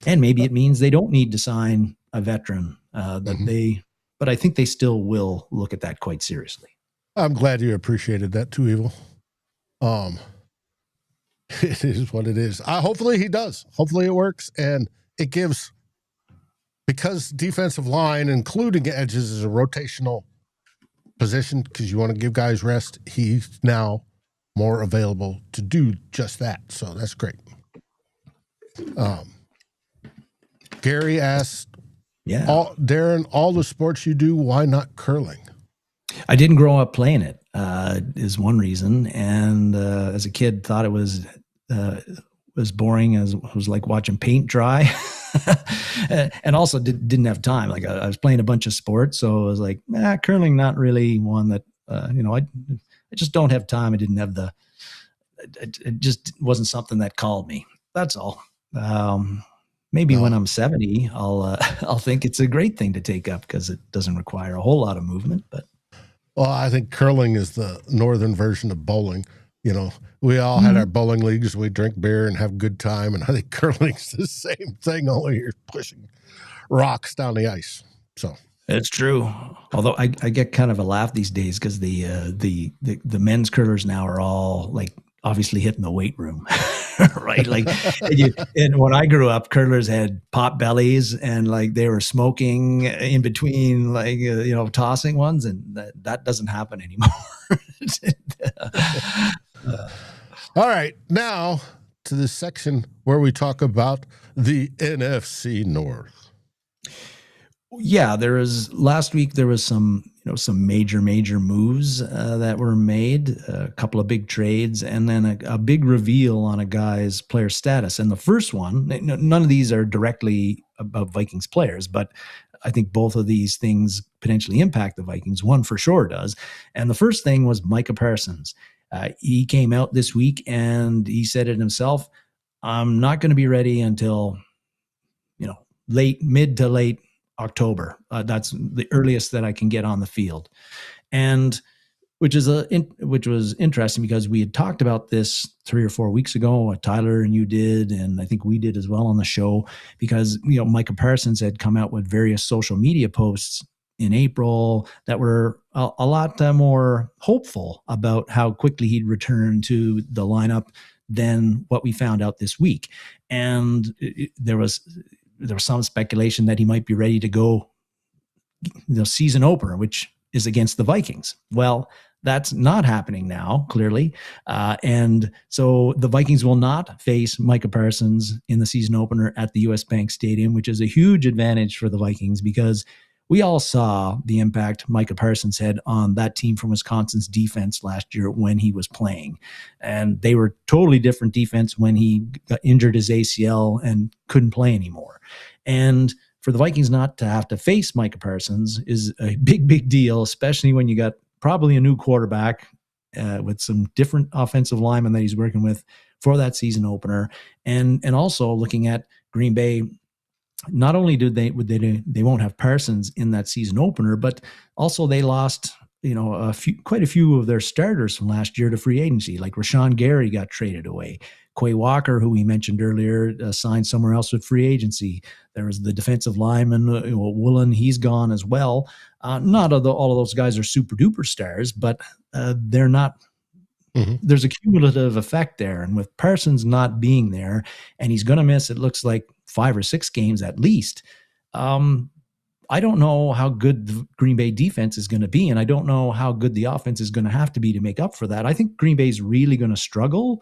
Speaker 2: And maybe it means they don't need to sign a veteran but I think they still will look at that quite seriously.
Speaker 1: I'm glad you appreciated that too, Evil. It is what it is. Hopefully he does. Hopefully it works. And it gives, because defensive line, including edges, is a rotational position because you want to give guys rest. He's now more available to do just that. So that's great. Gary asked, Darren, all the sports you do, why not curling?
Speaker 2: I didn't grow up playing it, is one reason. And as a kid, thought it was boring, as it was like watching paint dry. And also didn't have time. Like I was playing a bunch of sports, so I was like, curling, not really one that, I just don't have time. I didn't have it just wasn't something that called me. That's all. Maybe when I'm 70, I'll think it's a great thing to take up because it doesn't require a whole lot of movement. But
Speaker 1: well, I think curling is the northern version of bowling. We all had our bowling leagues. We drink beer and have a good time, and I think curling's the same thing. Only you're pushing rocks down the ice. So
Speaker 2: it's true. Although I get kind of a laugh these days because the men's curlers now are all like obviously hitting the weight room. Right. Like, and when I grew up, curlers had pot bellies and like they were smoking in between, like, tossing ones. And that doesn't happen anymore.
Speaker 1: All right. Now to the section where we talk about the NFC North.
Speaker 2: Yeah, last week there was some major moves that were made, a couple of big trades, and then a big reveal on a guy's player status. And the first one, none of these are directly about Vikings players, but I think both of these things potentially impact the Vikings. One for sure does. And the first thing was Micah Parsons. He came out this week and he said it himself, I'm not going to be ready until, mid to late October. That's the earliest that I can get on the field. And which was interesting because we had talked about this 3 or 4 weeks ago. Tyler and you did, and I think we did as well on the show, because Micah Parsons had come out with various social media posts in April that were a lot more hopeful about how quickly he'd return to the lineup than what we found out this week. And there was some speculation that he might be ready to go the season opener, which is against the Vikings. Well, that's not happening now, clearly. And so the Vikings will not face Micah Parsons in the season opener at the US Bank Stadium, which is a huge advantage for the Vikings because we all saw the impact Micah Parsons had on that team from Wisconsin's defense last year when he was playing. And they were totally different defense when he got injured his ACL and couldn't play anymore. And for the Vikings not to have to face Micah Parsons is a big, big deal, especially when you got probably a new quarterback with some different offensive linemen that he's working with for that season opener. And also looking at Green Bay, not only they won't have Parsons in that season opener, but also they lost quite a few of their starters from last year to free agency, like Rashawn Gary got traded away. Quay Walker, who we mentioned earlier, signed somewhere else with free agency. There was the defensive lineman, Woolen, he's gone as well. Not all of those guys are super duper stars, but they're not. Mm-hmm. There's a cumulative effect there. And with Parsons not being there, and he's going to miss, it looks like 5 or 6 games at least. I don't know how good the Green Bay defense is going to be, and I don't know how good the offense is going to have to be to make up for that. I think Green Bay is really going to struggle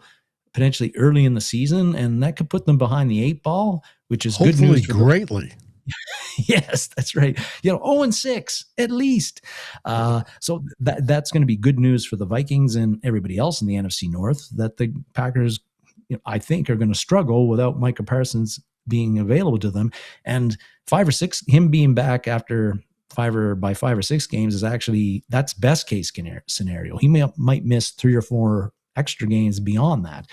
Speaker 2: potentially early in the season, and that could put them behind the 8 ball, which is
Speaker 1: hopefully
Speaker 2: good news.
Speaker 1: Greatly.
Speaker 2: Yes, that's right. 0-6 at least. So that's going to be good news for the Vikings and everybody else in the NFC North, that the Packers, I think, are going to struggle without Micah Parsons being available to them. And 5 or 6, him being back after 5 or 6 games is actually, that's best case scenario. He might miss 3 or 4 extra games beyond that.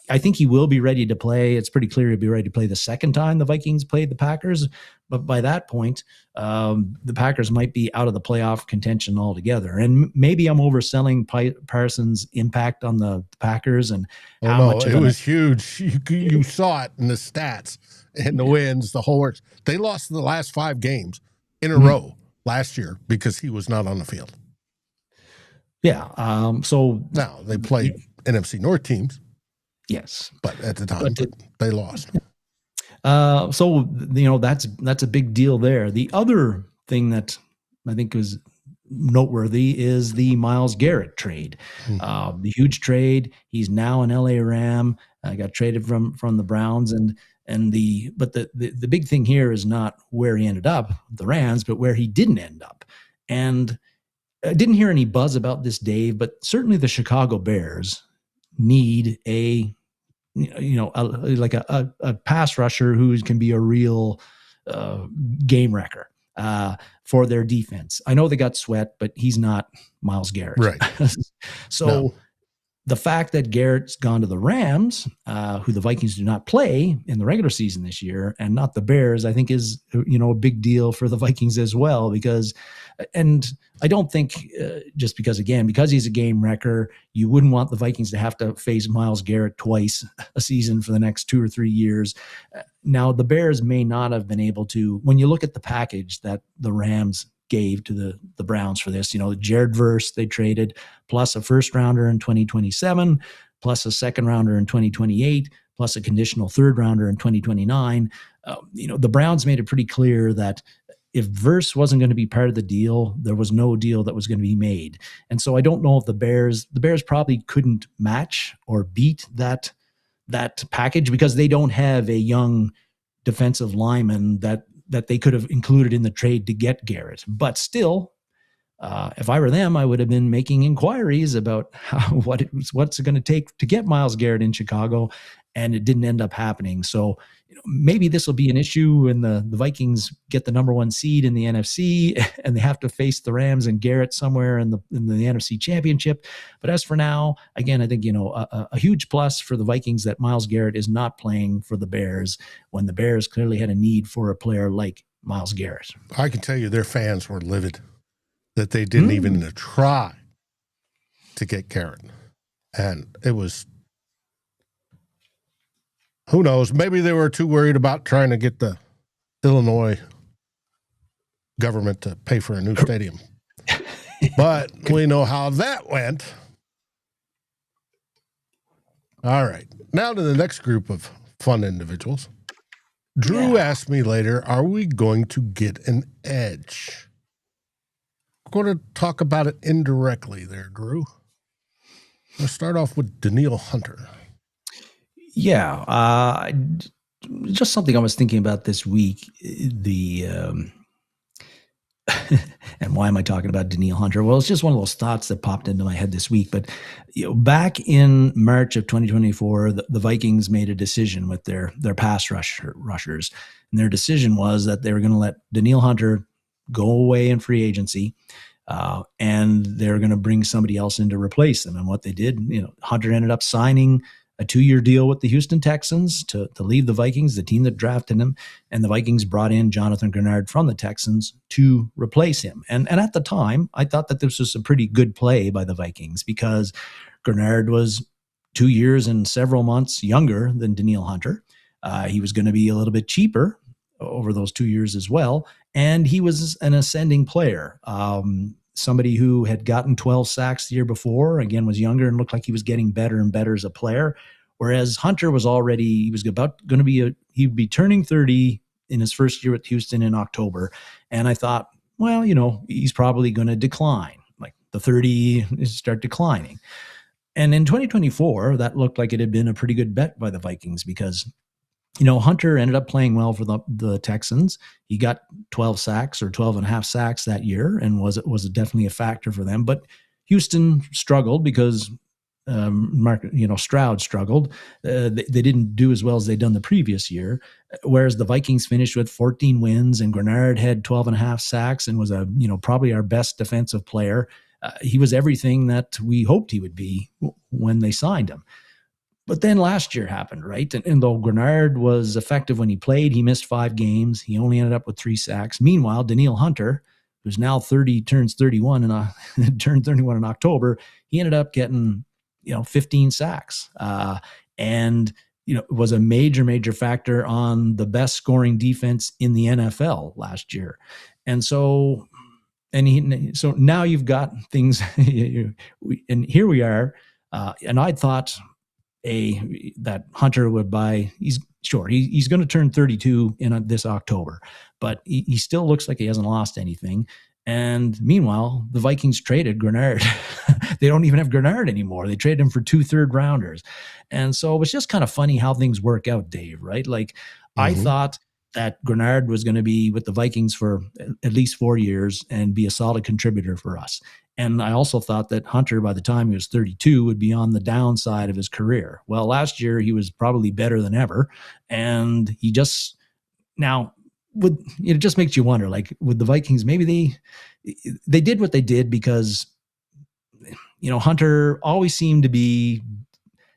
Speaker 2: I think he will be ready to play. It's pretty clear he'll be ready to play the second time the Vikings played the Packers. But by that point, the Packers might be out of the playoff contention altogether. And maybe I'm overselling Parsons' impact on the Packers and how much of
Speaker 1: it was huge. You saw it in the stats and the wins, the whole works. They lost the last 5 games in a row last year because he was not on the field.
Speaker 2: Yeah. So
Speaker 1: now they played NFC North teams.
Speaker 2: Yes,
Speaker 1: but at the time they lost.
Speaker 2: So that's a big deal there. The other thing that I think was noteworthy is the Myles Garrett trade. The huge trade. He's now an LA Ram. Got traded from the Browns, but the big thing here is not where he ended up, the Rams, but where he didn't end up. And I didn't hear any buzz about this, Dave, but certainly the Chicago Bears need a pass rusher who can be a real game wrecker for their defense. I know they got Sweat, but he's not Myles Garrett.
Speaker 1: Right.
Speaker 2: So the fact that Garrett's gone to the Rams, who the Vikings do not play in the regular season this year, and not the Bears, I think is, a big deal for the Vikings as well, and I don't think just because he's a game wrecker, you wouldn't want the Vikings to have to face Myles Garrett twice a season for the next 2 or 3 years. Now, the Bears may not have been able to, when you look at the package that the Rams gave to the Browns for this, Jared Verse they traded, plus a first rounder in 2027, plus a second rounder in 2028, plus a conditional third rounder in 2029. The Browns made it pretty clear that if Verse wasn't going to be part of the deal, there was no deal that was going to be made. And so I don't know if the Bears probably couldn't match or beat that package because they don't have a young defensive lineman that they could have included in the trade to get Garrett. But still, if I were them, I would have been making inquiries about what's it going to take to get Myles Garrett in Chicago, and it didn't end up happening. So maybe this will be an issue when the Vikings get the number 1 seed in the NFC and they have to face the Rams and Garrett somewhere in the NFC Championship. But as for now, again, I think a huge plus for the Vikings that Myles Garrett is not playing for the Bears when the Bears clearly had a need for a player like Myles Garrett.
Speaker 1: I can tell you their fans were livid that they didn't even try to get Garrett. And it was, who knows, maybe they were too worried about trying to get the Illinois government to pay for a new stadium. But we know how that went. All right. Now to the next group of fun individuals. Drew asked me later, are we going to get an edge? We're going to talk about it indirectly there, Drew. Let's start off with Danielle Hunter.
Speaker 2: Yeah. Just something I was thinking about this week. And why am I talking about Danielle Hunter? Well, it's just one of those thoughts that popped into my head this week. But back in March of 2024, the Vikings made a decision with their pass rushers. And their decision was that they were going to let Danielle Hunter go away in free agency, and they're going to bring somebody else in to replace them. And what they did, Hunter ended up signing a 2-year deal with the Houston Texans to leave the Vikings, the team that drafted him, and the Vikings brought in Jonathan Grenard from the Texans to replace him. And at the time, I thought that this was a pretty good play by the Vikings because Grenard was 2 years and several months younger than Danielle Hunter. He was going to be a little bit cheaper over those 2 years as well, and he was an ascending player. Somebody who had gotten 12 sacks the year before, again, was younger and looked like he was getting better and better as a player. Whereas Hunter was already, he was about going to be, he'd be turning 30 in his first year at Houston in October. And I thought, well, he's probably going to decline. Like the 30 start declining. And in 2024, that looked like it had been a pretty good bet by the Vikings because Hunter ended up playing well for the Texans. He got 12 sacks or 12 and a half sacks that year and was definitely a factor for them. But Houston struggled because Stroud struggled. They didn't do as well as they'd done the previous year, whereas the Vikings finished with 14 wins and Grenard had 12 and a half sacks and was probably our best defensive player. He was everything that we hoped he would be when they signed him. But then last year happened, right? And though Grenard was effective when he played, he missed 5 games. He only ended up with 3 sacks. Meanwhile, Danielle Hunter, who's now 30, turns 31 and turned 31 in October, he ended up getting 15 sacks, and was a major factor on the best scoring defense in the NFL last year. And so now you've got things, and here we are. And I thought that Hunter would buy. He's going to turn 32 in this October, but he still looks like he hasn't lost anything. And meanwhile, the Vikings traded Grenard. They don't even have Grenard anymore. They traded him for 2 third-rounders. And so it was just kind of funny how things work out, Dave, right? Like I thought that Grenard was going to be with the Vikings for at least 4 years and be a solid contributor for us. And I also thought that Hunter, by the time he was 32, would be on the downside of his career. Well, last year he was probably better than ever. And he just now it just makes you wonder, like with the Vikings, maybe they did what they did because, Hunter always seemed to be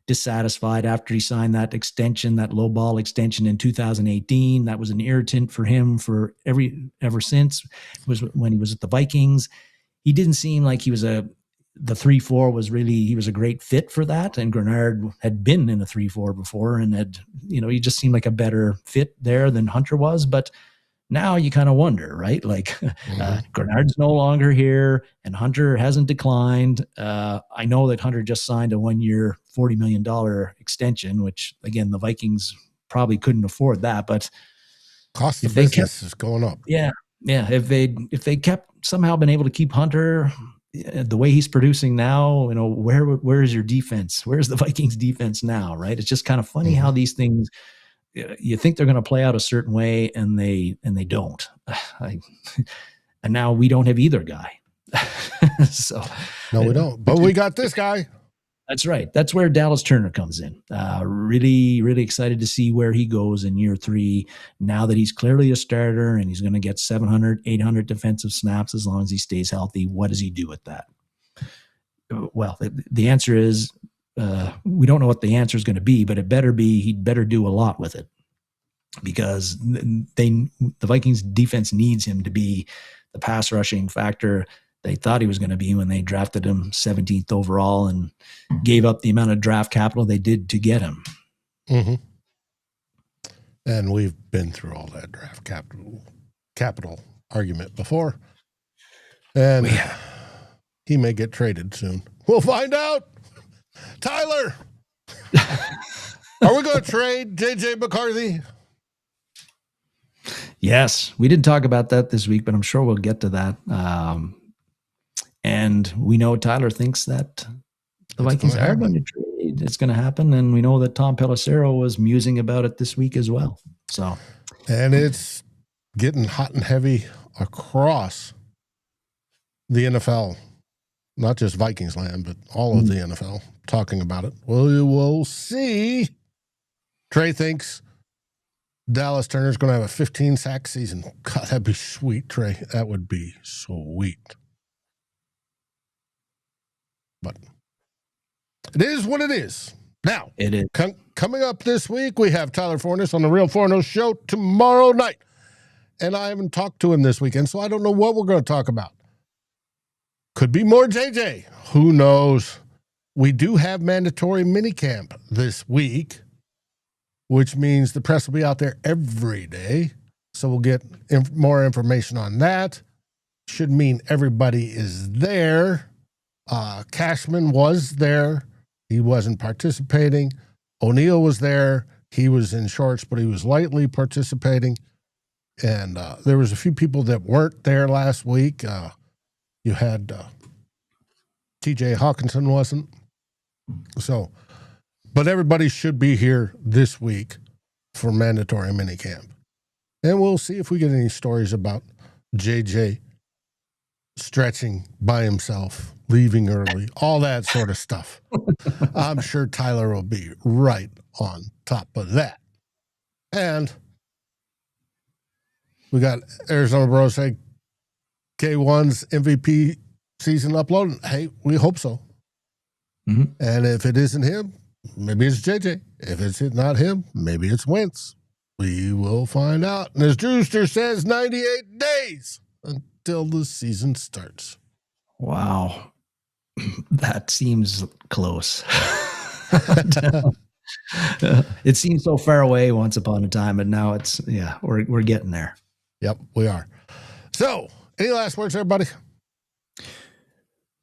Speaker 2: dissatisfied after he signed that extension, that low ball extension in 2018. That was an irritant for him ever since. It was when he was at the Vikings. He didn't seem like he was the 3-4 was really, he was a great fit for that. And Grenard had been in a 3-4 before and he just seemed like a better fit there than Hunter was. But now you kind of wonder, right? Like Grenard's no longer here and Hunter hasn't declined. I know that Hunter just signed a 1-year, $40 million extension, which again, the Vikings probably couldn't afford that, but
Speaker 1: cost of business is going up.
Speaker 2: Yeah. Yeah. If they kept somehow been able to keep Hunter the way he's producing now, where is your defense? Where's the Vikings defense now? Right. It's just kind of funny how these things, you think they're going to play out a certain way and they don't. And now we don't have either guy. So
Speaker 1: no, we don't, but we got this guy.
Speaker 2: That's right. That's where Dallas Turner comes in. Really, really excited to see where he goes in year 3. Now that he's clearly a starter and he's going to get 700, 800 defensive snaps as long as he stays healthy. What does he do with that? Well, the answer is we don't know what the answer is going to be, but he'd better do a lot with it because the Vikings defense needs him to be the pass rushing factor they thought he was going to be when they drafted him 17th overall and gave up the amount of draft capital they did to get him.
Speaker 1: Mm-hmm. And we've been through all that draft capital argument before. And he may get traded soon. We'll find out. Tyler, are we going to trade J.J. McCarthy?
Speaker 2: Yes, we didn't talk about that this week, but I'm sure we'll get to that. And we know Tyler thinks that the Vikings are going to trade. It's going to happen. And we know that Tom Pelissero was musing about it this week as well. So,
Speaker 1: and it's getting hot and heavy across the NFL, not just Vikings land, but all of the NFL talking about it. We will see. Trey thinks Dallas Turner's going to have a 15-sack season. God, that'd be sweet, Trey. That would be sweet. But it is what it is. Now,
Speaker 2: it is.
Speaker 1: Coming up this week, we have Tyler Fornes on the Real Forno Show tomorrow night. And I haven't talked to him this weekend, so I don't know what we're going to talk about. Could be more JJ. Who knows? We do have mandatory minicamp this week, which means the press will be out there every day. So we'll get more information on that. Should mean everybody is there. Cashman was there. He wasn't participating. O'Neill was there. He was in shorts, but he was lightly participating. And there was a few people that weren't there last week. You had TJ Hawkinson wasn't. So, but everybody should be here this week for mandatory minicamp. And we'll see if we get any stories about JJ stretching by himself, leaving early, all that sort of stuff. I'm sure Tyler will be right on top of that. And we got Arizona Bros say K1's MVP season uploaded. Hey, we hope so. Mm-hmm. And if it isn't him, maybe it's JJ. If it's not him, maybe it's Wentz. We will find out. And as Drewster says, 98 days until the season starts. Wow.
Speaker 2: That seems close. It seemed so far away once upon a time, but now it's, we're getting there.
Speaker 1: Yep, we are. So, any last words, everybody?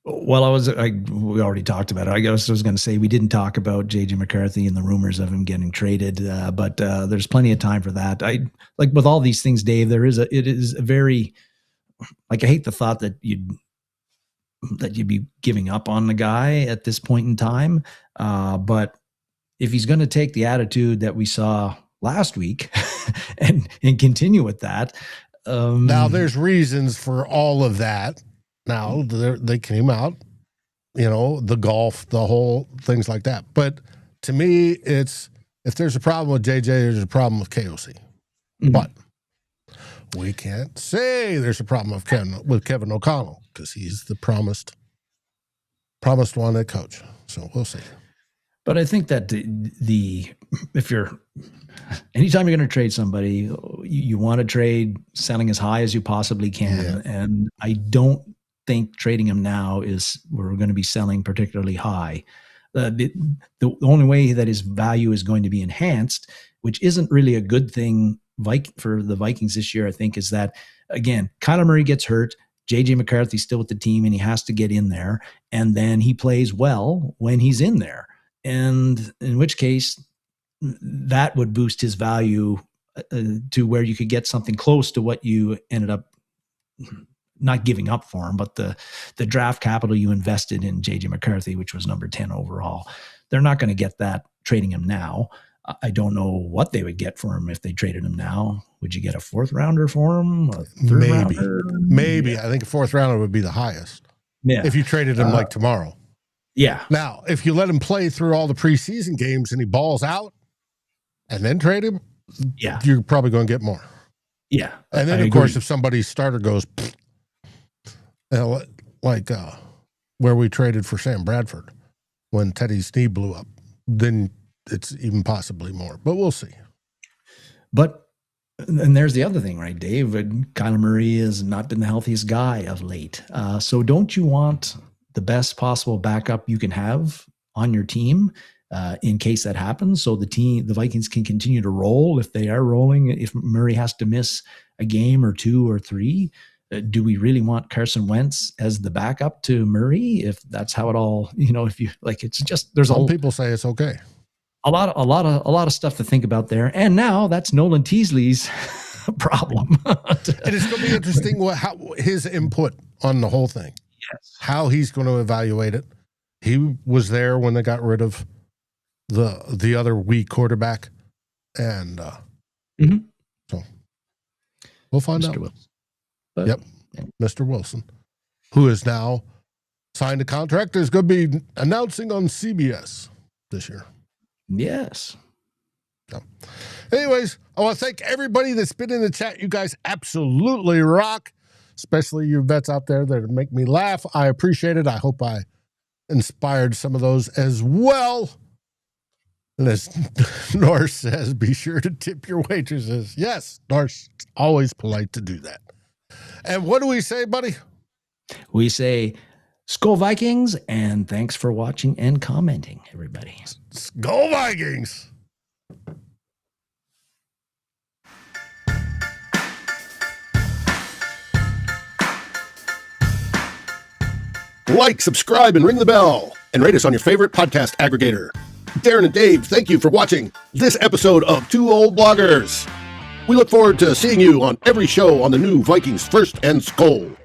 Speaker 2: Well, we already talked about it. I guess I was going to say we didn't talk about J.J. McCarthy and the rumors of him getting traded, but there's plenty of time for that. Like with all these things, Dave, it is a very, like, I hate the thought that you'd be giving up on the guy at this point in time. But if he's going to take the attitude that we saw last week and continue with that.
Speaker 1: Now there's reasons for all of that. Now they came out, the golf, the whole things like that. But to me, it's, if there's a problem with JJ, there's a problem with KOC. Mm-hmm. But we can't say there's a problem with Kevin O'Connell because he's the promised one at coach. So we'll see.
Speaker 2: But I think that anytime you're going to trade somebody, you want to trade selling as high as you possibly can. Yeah. And I don't think trading him now we're going to be selling particularly high. The only way that his value is going to be enhanced, which isn't really a good thing for the Vikings this year, I think, is that, again, Kyler Murray gets hurt. J.J. McCarthy's still with the team and he has to get in there. And then he plays well when he's in there. And in which case that would boost his value to where you could get something close to what you ended up not giving up for him, but the draft capital you invested in J.J. McCarthy, which was number 10 overall. They're not going to get that trading him now. I don't know what they would get for him if they traded him now. Would you get a fourth rounder for him? A third rounder?
Speaker 1: Maybe. I think a fourth rounder would be the highest. Yeah. If you traded him like tomorrow.
Speaker 2: Yeah.
Speaker 1: Now, if you let him play through all the preseason games and he balls out and then trade him, you're probably going to get more.
Speaker 2: Yeah.
Speaker 1: And then, of course, if somebody's starter goes, like where we traded for Sam Bradford when Teddy's knee blew up, then it's even possibly more. But we'll see.
Speaker 2: But And there's the other thing, right, Dave? Kyler Murray has not been the healthiest guy of late. So don't you want the best possible backup you can have on your team in case that happens? So the Vikings can continue to roll if they are rolling. If Murray has to miss a game or 2 or 3, do we really want Carson Wentz as the backup to Murray? If that's how it all, if you like, it's just, there's
Speaker 1: some people say it's okay.
Speaker 2: A lot of stuff to think about there. And now that's Nolan Teasley's problem.
Speaker 1: It is going to be interesting how his input on the whole thing.
Speaker 2: Yes.
Speaker 1: How he's going to evaluate it. He was there when they got rid of the other weak quarterback. And so we'll find
Speaker 2: Mr.
Speaker 1: out.
Speaker 2: Wilson. But,
Speaker 1: yep. Mr. Wilson, who is now signed a contract, is going to be announcing on CBS this year.
Speaker 2: Yes.
Speaker 1: So, anyways, I want to thank everybody that's been in the chat. You guys absolutely rock, especially you vets out there that make me laugh. I appreciate it. I hope I inspired some of those as well. And as Norse says, be sure to tip your waitresses. Yes, Norse, it's always polite to do that. And what do we say, buddy?
Speaker 2: We say, SKOL Vikings, and thanks for watching and commenting, everybody.
Speaker 1: SKOL Vikings! Like, subscribe, and ring the bell, and rate us on your favorite podcast aggregator. Darren and Dave, thank you for watching this episode of Two Old Bloggers. We look forward to seeing you on every show on the new Vikings First and SKOL.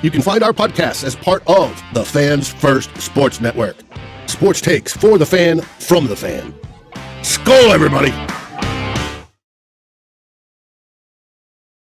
Speaker 1: You can find our podcast as part of the Fans First Sports Network. Sports takes for the fan, from the fan. SKOL, everybody!